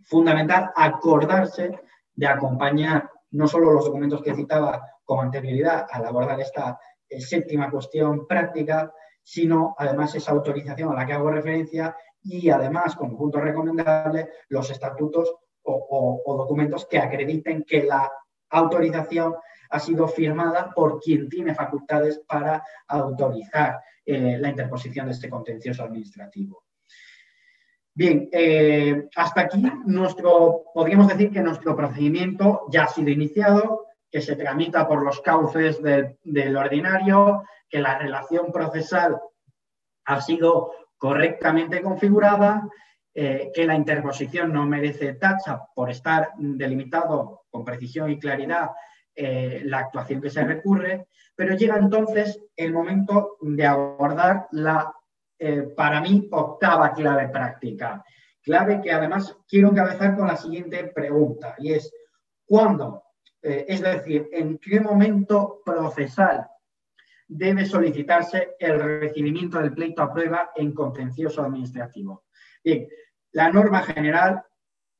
fundamental acordarse de acompañar no solo los documentos que citaba con anterioridad al abordar esta séptima cuestión práctica, sino además esa autorización a la que hago referencia y además, como punto recomendable, los estatutos o documentos que acrediten que la autorización ha sido firmada por quien tiene facultades para autorizar la interposición de este contencioso administrativo. Bien, hasta aquí podríamos decir que nuestro procedimiento ya ha sido iniciado, que se tramita por los cauces del ordinario, que la relación procesal ha sido correctamente configurada, que la interposición no merece tacha por estar delimitado con precisión y claridad la actuación que se recurre, pero llega entonces el momento de abordar para mí, octava clave práctica. Clave que además quiero encabezar con la siguiente pregunta, y es: ¿cuándo es decir, en qué momento procesal debe solicitarse el recibimiento del pleito a prueba en contencioso administrativo. Bien, la norma general,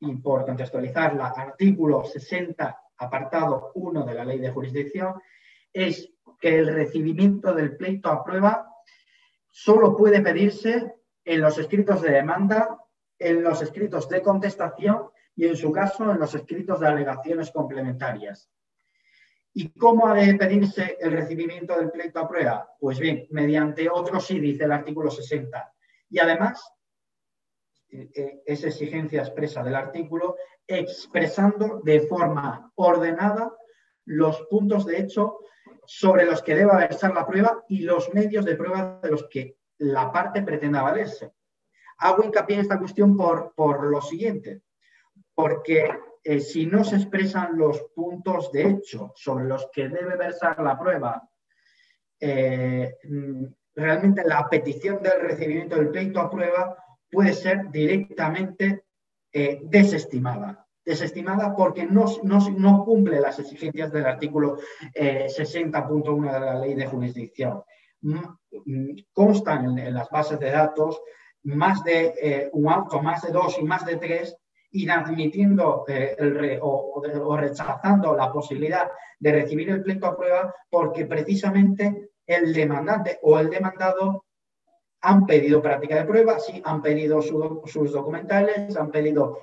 y por contextualizarla, artículo 60, apartado 1 de la Ley de Jurisdicción, es que el recibimiento del pleito a prueba solo puede pedirse en los escritos de demanda, en los escritos de contestación y, en su caso, en los escritos de alegaciones complementarias. ¿Y cómo ha de pedirse el recibimiento del pleito a prueba? Pues bien, mediante otro sí, dice el artículo 60. Y además, es exigencia expresa del artículo, expresando de forma ordenada los puntos de hecho sobre los que deba versar la prueba y los medios de prueba de los que la parte pretenda valerse. Hago hincapié en esta cuestión por lo siguiente, porque si no se expresan los puntos de hecho sobre los que debe versar la prueba, realmente la petición del recibimiento del pleito a prueba puede ser directamente desestimada. Desestimada porque no cumple las exigencias del artículo 60.1 de la Ley de Jurisdicción. Constan en las bases de datos más de un auto, más de 2 y más de 3, inadmitiendo o rechazando la posibilidad de recibir el pleito a prueba porque precisamente el demandante o el demandado han pedido práctica de prueba, sí, han pedido sus documentales, han pedido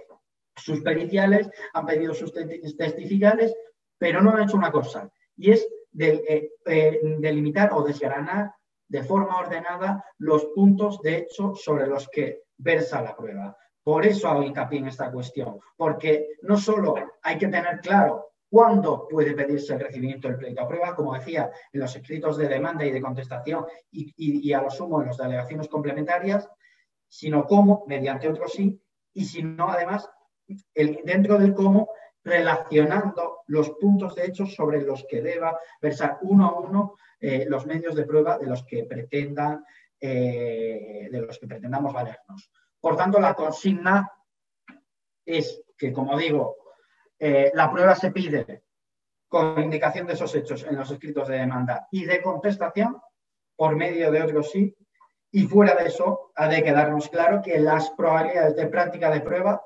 sus periciales, han pedido sus testificales, pero no han hecho una cosa, y es delimitar o desgranar de forma ordenada los puntos de hecho sobre los que versa la prueba. Por eso hago hincapié en esta cuestión, porque no solo hay que tener claro cuándo puede pedirse el recibimiento del pleito a prueba, como decía, en los escritos de demanda y de contestación y a lo sumo en las alegaciones complementarias, sino cómo, mediante otro sí, y si no, además, dentro del cómo, relacionando los puntos de hecho sobre los que deba versar uno a uno los medios de prueba de los que pretendamos valernos. Por tanto, la consigna es que, como digo, la prueba se pide con indicación de esos hechos en los escritos de demanda y de contestación por medio de otro sí, y fuera de eso ha de quedarnos claro que las probabilidades de práctica de prueba,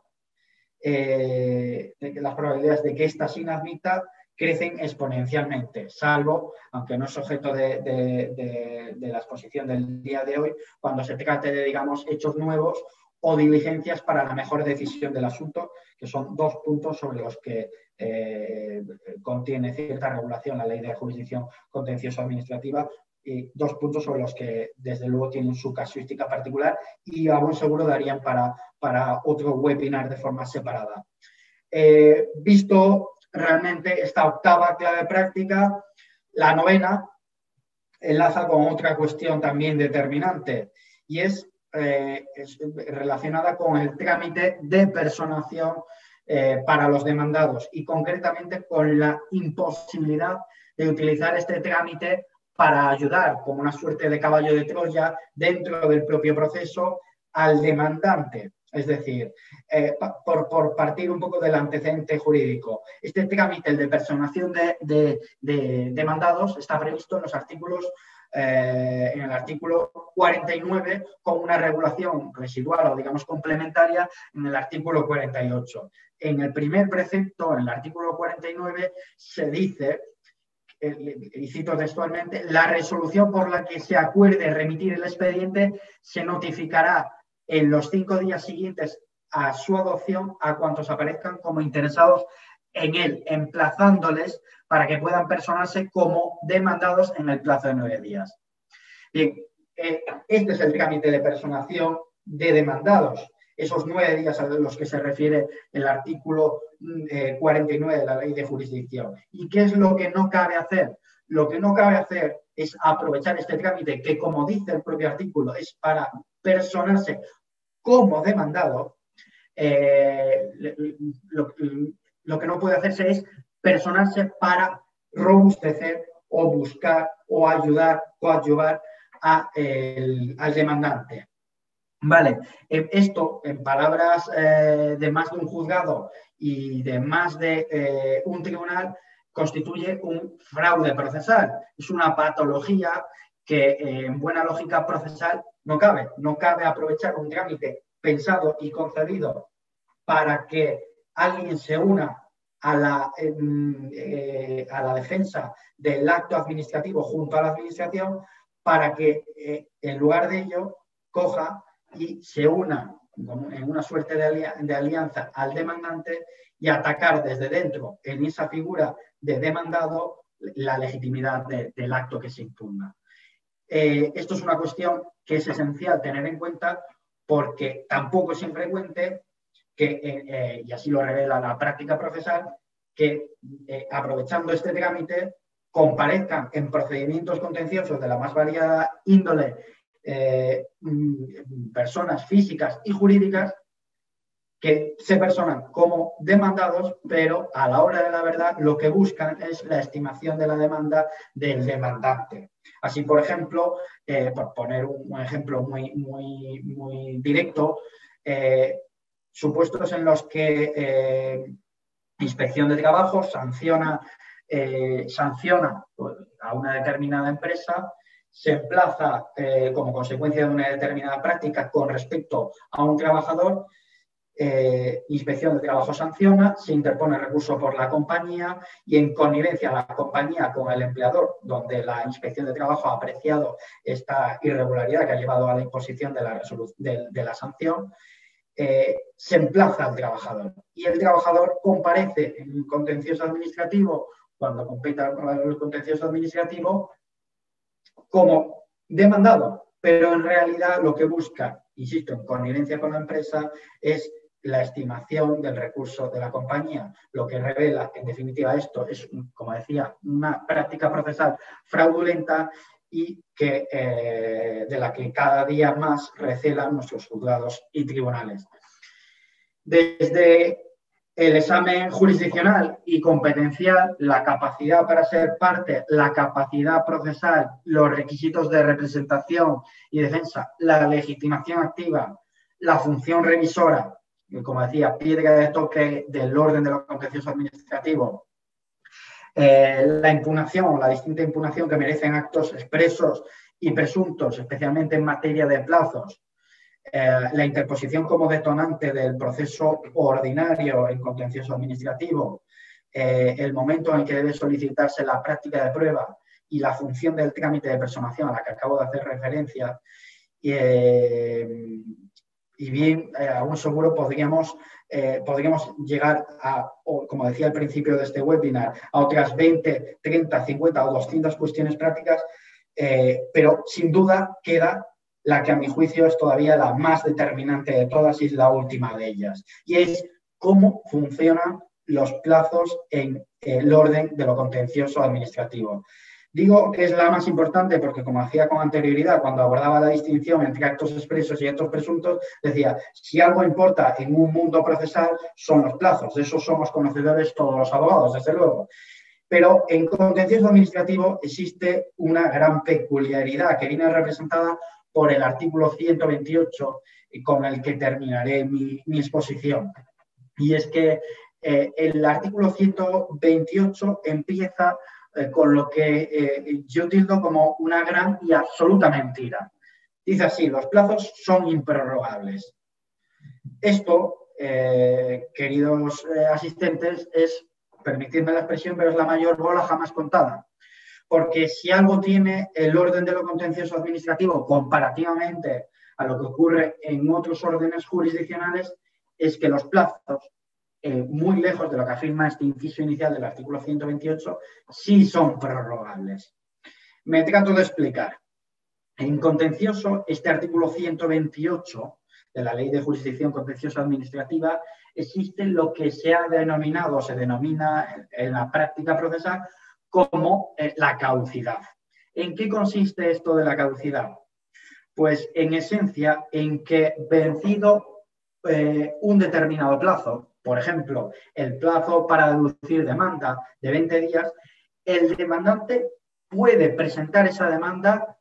las probabilidades de que ésta se inadmita crecen exponencialmente, salvo, aunque no es objeto de la exposición del día de hoy, cuando se trate de, digamos, hechos nuevos o diligencias para la mejor decisión del asunto, que son 2 puntos sobre los que contiene cierta regulación la Ley de Jurisdicción Contencioso Administrativa, y 2 puntos sobre los que desde luego tienen su casuística particular y a buen seguro darían para otro webinar de forma separada. Visto realmente esta octava clave práctica, la novena enlaza con otra cuestión también determinante, y es relacionada con el trámite de personación para los demandados, y concretamente con la imposibilidad de utilizar este trámite para ayudar, como una suerte de caballo de Troya, dentro del propio proceso, al demandante. Es decir, por partir un poco del antecedente jurídico, este trámite, el de personación de demandados, está previsto en los artículos, en el artículo 49, con una regulación residual o, digamos, complementaria en el artículo 48. En el primer precepto, en el artículo 49, se dice, y cito textualmente, la resolución por la que se acuerde remitir el expediente se notificará en los 5 días siguientes a su adopción a cuantos aparezcan como interesados en él, emplazándoles para que puedan personarse como demandados en el plazo de 9 días. Bien, este es el trámite de personación de demandados, esos 9 días a los que se refiere el artículo 49 de la Ley de Jurisdicción. ¿Y qué es lo que no cabe hacer? Lo que no cabe hacer es aprovechar este trámite que, como dice el propio artículo, es para personarse como demandado. Lo que no puede hacerse es personarse para robustecer o buscar o ayudar o ayudar al demandante. Vale, esto en palabras de más de un juzgado y de más de un tribunal constituye un fraude procesal. Es una patología que en buena lógica procesal no cabe. No cabe aprovechar un trámite pensado y concebido para que alguien se una a la defensa del acto administrativo junto a la administración, para que en lugar de ello coja y se una en una suerte de alianza al demandante y atacar desde dentro, en esa figura de demandado, la legitimidad del acto que se impugna. Esto es una cuestión que es esencial tener en cuenta, porque tampoco es infrecuente que, y así lo revela la práctica procesal, que aprovechando este trámite comparezcan en procedimientos contenciosos de la más variada índole personas físicas y jurídicas que se personan como demandados, pero a la hora de la verdad lo que buscan es la estimación de la demanda del demandante. Así, por ejemplo, por poner un ejemplo muy directo, supuestos en los que Inspección de Trabajo sanciona a una determinada empresa, se emplaza como consecuencia de una determinada práctica con respecto a un trabajador. Inspección de Trabajo sanciona, se interpone recurso por la compañía y en connivencia la compañía con el empleador, donde la Inspección de Trabajo ha apreciado esta irregularidad que ha llevado a la imposición de la sanción, se emplaza al trabajador y el trabajador comparece en un contencioso administrativo, cuando competa el contencioso administrativo, como demandado, pero en realidad lo que busca, insisto, en connivencia con la empresa, es la estimación del recurso de la compañía. Lo que revela, en definitiva, esto es, como decía, una práctica procesal fraudulenta y de la que cada día más recelan nuestros juzgados y tribunales. Desde el examen jurisdiccional y competencial, la capacidad para ser parte, la capacidad procesal, los requisitos de representación y defensa, la legitimación activa, la función revisora, como decía, piedra de toque del orden de los contenciosos administrativos, la impugnación, la distinta impugnación que merecen actos expresos y presuntos, especialmente en materia de plazos, la interposición como detonante del proceso ordinario en contencioso administrativo, el momento en el que debe solicitarse la práctica de prueba y la función del trámite de personación a la que acabo de hacer referencia, y bien, aún seguro podríamos llegar a, como decía al principio de este webinar, a otras 20, 30, 50 o 200 cuestiones prácticas, pero sin duda queda la que a mi juicio es todavía la más determinante de todas y es la última de ellas, y es cómo funcionan los plazos en el orden de lo contencioso administrativo. Digo que es la más importante porque, como hacía con anterioridad, cuando abordaba la distinción entre actos expresos y actos presuntos, decía, si algo importa en un mundo procesal son los plazos. De eso somos conocedores todos los abogados, desde luego. Pero en contencioso administrativo existe una gran peculiaridad que viene representada por el artículo 128, con el que terminaré mi exposición. Y es que el artículo 128 empieza con lo que yo tildo como una gran y absoluta mentira. Dice así, los plazos son improrrogables. Esto, queridos asistentes, es, permitidme la expresión, pero es la mayor bola jamás contada. Porque si algo tiene el orden de lo contencioso administrativo comparativamente a lo que ocurre en otros órdenes jurisdiccionales, es que los plazos, muy lejos de lo que afirma este inciso inicial del artículo 128, sí son prorrogables. Me trato de explicar. En contencioso, este artículo 128 de la Ley de Jurisdicción Contenciosa Administrativa, existe lo que se ha denominado, se denomina en la práctica procesal como la caducidad. ¿En qué consiste esto de la caducidad? Pues en esencia en que vencido un determinado plazo, por ejemplo, el plazo para deducir demanda de 20 días, el demandante puede presentar esa demanda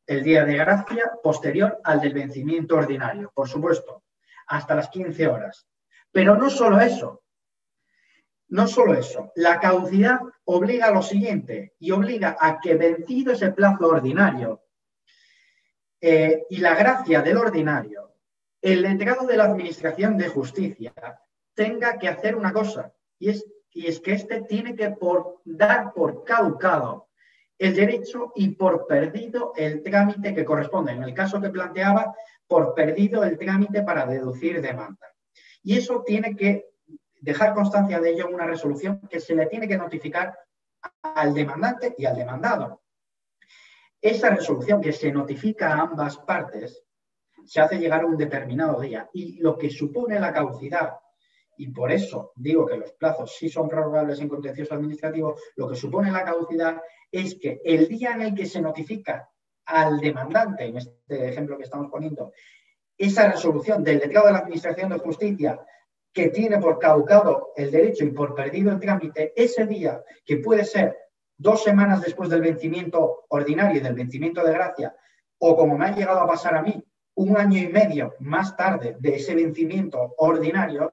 el día de gracia posterior al del vencimiento ordinario, por supuesto, hasta las 15 horas. Pero no solo eso. no solo eso, la caducidad obliga a lo siguiente y obliga a que vencido ese plazo ordinario y la gracia del ordinario, el letrado de la Administración de Justicia tenga que hacer una cosa, y es que éste tiene que dar por caducado el derecho y por perdido el trámite que corresponde. En el caso que planteaba, por perdido el trámite para deducir demanda. Y eso tiene que dejar constancia de ello en una resolución que se le tiene que notificar al demandante y al demandado. Esa resolución que se notifica a ambas partes se hace llegar a un determinado día y lo que supone la caducidad, y por eso digo que los plazos sí son prorrogables en contencioso administrativo, lo que supone la caducidad es que el día en el que se notifica al demandante, en este ejemplo que estamos poniendo, esa resolución del letrado de la Administración de Justicia que tiene por caducado el derecho y por perdido el trámite, ese día, que puede ser 2 semanas después del vencimiento ordinario y del vencimiento de gracia, o como me ha llegado a pasar a mí, 1 año y medio más tarde de ese vencimiento ordinario,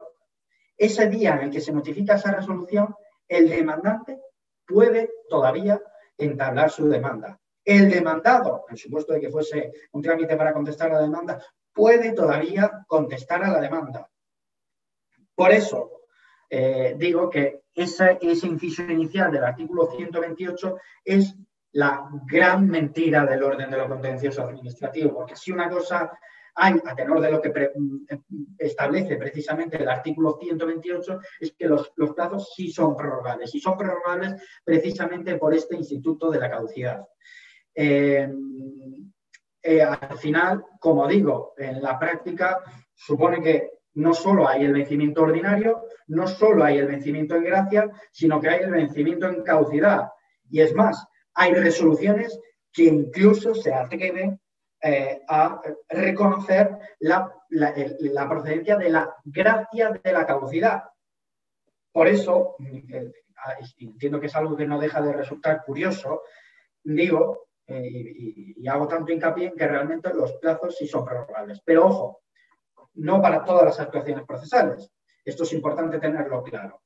ese día en el que se notifica esa resolución, el demandante puede todavía entablar su demanda. El demandado, en supuesto de que fuese un trámite para contestar a la demanda, puede todavía contestar a la demanda. Por eso digo que ese inciso inicial del artículo 128 es la gran mentira del orden de lo contencioso administrativo, porque si una cosa hay, a tenor de lo que establece precisamente el artículo 128, es que los plazos sí son prorrogables, y son prorrogables precisamente por este instituto de la caducidad. Al final, como digo, en la práctica supone que no solo hay el vencimiento ordinario, no solo hay el vencimiento en gracia, sino que hay el vencimiento en caducidad. Y es más, hay resoluciones que incluso se atreven a reconocer la procedencia de la gracia de la caducidad. Por eso, entiendo que es algo que no deja de resultar curioso, digo, y hago tanto hincapié en que realmente los plazos sí son prorrogables. Pero ojo, no para todas las actuaciones procesales. Esto es importante tenerlo claro.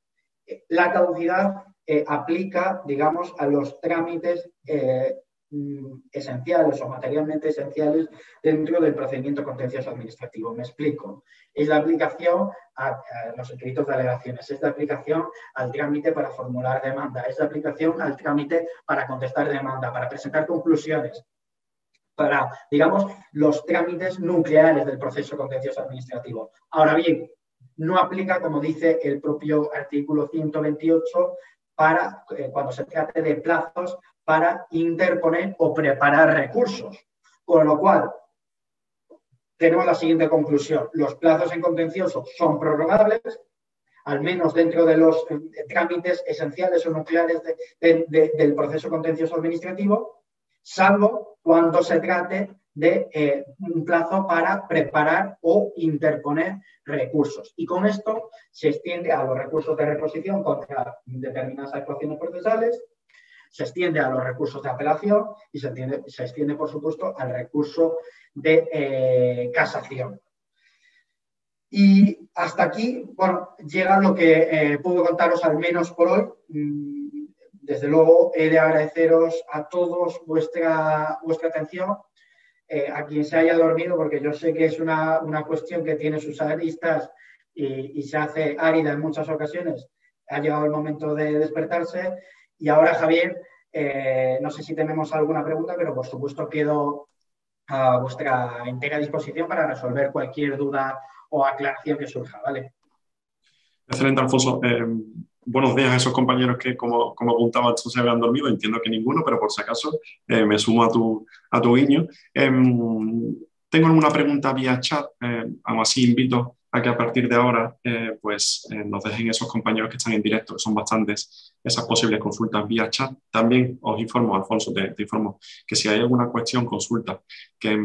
La caducidad aplica, digamos, a los trámites esenciales o materialmente esenciales dentro del procedimiento contencioso administrativo. Me explico. Es la aplicación a los escritos de alegaciones, es la aplicación al trámite para formular demanda, es la aplicación al trámite para contestar demanda, para presentar conclusiones, para, digamos, los trámites nucleares del proceso contencioso administrativo. Ahora bien, no aplica, como dice el propio artículo 128, para cuando se trate de plazos para interponer o preparar recursos. Con lo cual, tenemos la siguiente conclusión. Los plazos en contencioso son prorrogables, al menos dentro de los trámites esenciales o nucleares del proceso contencioso administrativo, salvo cuando se trate de un plazo para preparar o interponer recursos. Y con esto se extiende a los recursos de reposición contra determinadas actuaciones procesales, se extiende a los recursos de apelación y se extiende, por supuesto, al recurso de casación. Y hasta aquí, bueno, llega lo que puedo contaros al menos por hoy. Desde luego, he de agradeceros a todos vuestra atención. A quien se haya dormido, porque yo sé que es una cuestión que tiene sus aristas y se hace árida en muchas ocasiones. Ha llegado el momento de despertarse. Y ahora, Javier, no sé si tenemos alguna pregunta, pero por supuesto quedo a vuestra entera disposición para resolver cualquier duda o aclaración que surja, ¿vale? Excelente, Alfonso. Buenos días a esos compañeros que, como apuntaba, se habían dormido. Entiendo que ninguno, pero por si acaso me sumo a tu guiño. Tengo alguna pregunta vía chat. Aún así, invito a que a partir de ahora nos dejen esos compañeros que están en directo, que son bastantes, esas posibles consultas vía chat. También os informo, Alfonso, te informo que si hay alguna cuestión, consulta que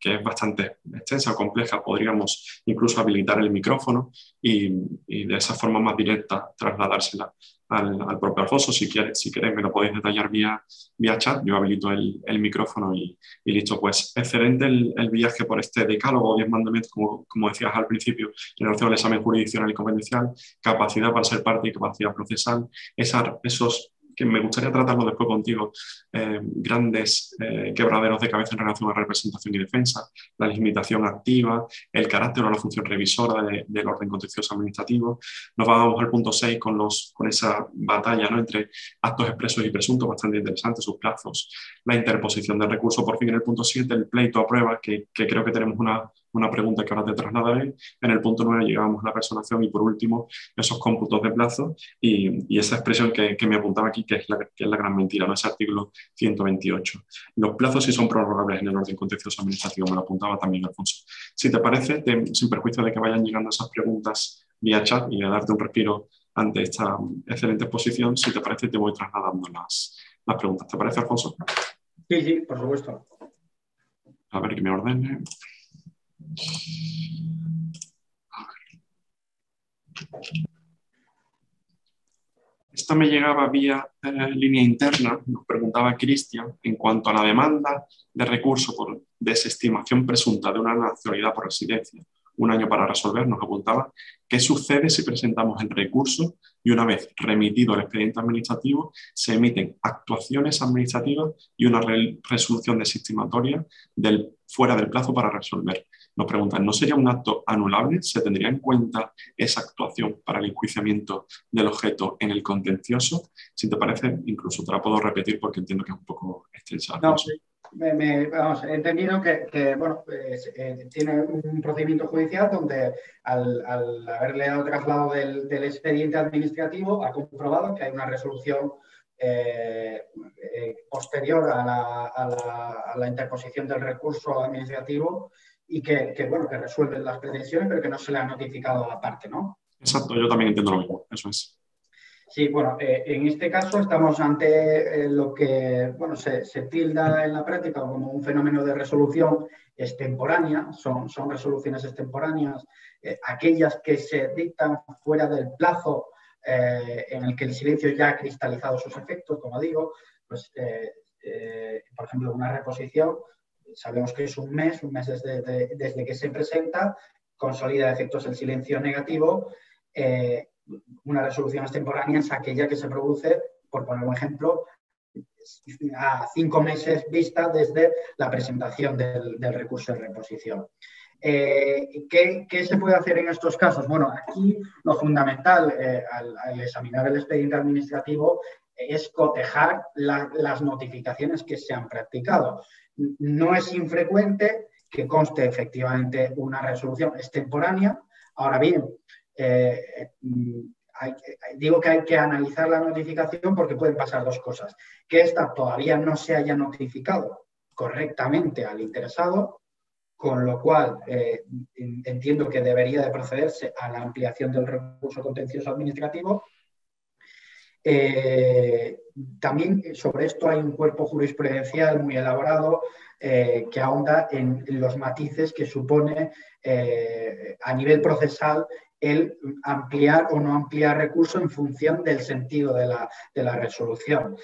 es bastante extensa o compleja, podríamos incluso habilitar el micrófono y de esa forma más directa trasladársela al propio Alfonso. Si queréis me lo podéis detallar vía chat. Yo habilito el micrófono y listo. Pues excelente el viaje por este decálogo, 10 mandamientos, como decías al principio, en relación al examen jurisdiccional y convencional, capacidad para ser parte y capacidad procesal, esos que me gustaría tratarlo después contigo, grandes quebraderos de cabeza en relación a representación y defensa, la limitación activa, el carácter o la función revisora del orden contencioso administrativo. Nos vamos al punto 6 con esa batalla, ¿no?, entre actos expresos y presuntos, bastante interesante, sus plazos, la interposición del recurso. Por fin, en el punto 7, el pleito a prueba, que creo que tenemos una pregunta que ahora te trasladaré. En el punto 9 llegamos a la personación y, por último, esos cómputos de plazo y esa expresión que me apuntaba aquí, que es la gran mentira, ¿no?, ese artículo 128. Los plazos sí son prorrogables en el orden contencioso administrativo, me lo apuntaba también Alfonso. Si te parece, sin perjuicio de que vayan llegando esas preguntas vía chat y a darte un respiro ante esta excelente exposición, si te parece, te voy trasladando las preguntas. ¿Te parece, Alfonso? Sí, sí, por supuesto. A ver que me ordene. Esta me llegaba vía línea interna. Nos preguntaba Cristian en cuanto a la demanda de recurso por desestimación presunta de una nacionalidad por residencia, un año para resolver. Nos apuntaba qué sucede si presentamos el recurso y, una vez remitido el expediente administrativo, se emiten actuaciones administrativas y una resolución desestimatoria fuera del plazo para resolver. Nos preguntan, ¿no sería un acto anulable? ¿Se tendría en cuenta esa actuación para el enjuiciamiento del objeto en el contencioso? Si te parece, incluso te la puedo repetir porque entiendo que es un poco extensa. No, vamos, he entendido que bueno, tiene un procedimiento judicial donde al haberle dado traslado del expediente administrativo ha comprobado que hay una resolución posterior a la interposición del recurso administrativo y bueno, que resuelven las pretensiones, pero que no se le ha notificado a la parte, ¿no? Exacto, yo también entiendo lo mismo, eso es. Sí, bueno, en este caso estamos ante lo que bueno, se tilda en la práctica como un fenómeno de resolución extemporánea, son resoluciones extemporáneas, aquellas que se dictan fuera del plazo en el que el silencio ya ha cristalizado sus efectos, como digo, pues por ejemplo, una reposición, sabemos que es un mes desde que se presenta, consolida efectos el silencio negativo. Una resolución extemporánea es aquella que se produce, por poner un ejemplo, a 5 meses vista desde la presentación del recurso de reposición. ¿Qué se puede hacer en estos casos? Bueno, aquí lo fundamental al examinar el expediente administrativo es cotejar las notificaciones que se han practicado. No es infrecuente que conste efectivamente una resolución extemporánea. Ahora bien, digo que hay que analizar la notificación porque pueden pasar dos cosas. Que esta todavía no se haya notificado correctamente al interesado, con lo cual entiendo que debería de procederse a la ampliación del recurso contencioso administrativo. También sobre esto hay un cuerpo jurisprudencial muy elaborado que ahonda en los matices que supone a nivel procesal el ampliar o no ampliar recurso en función del sentido de la resolución.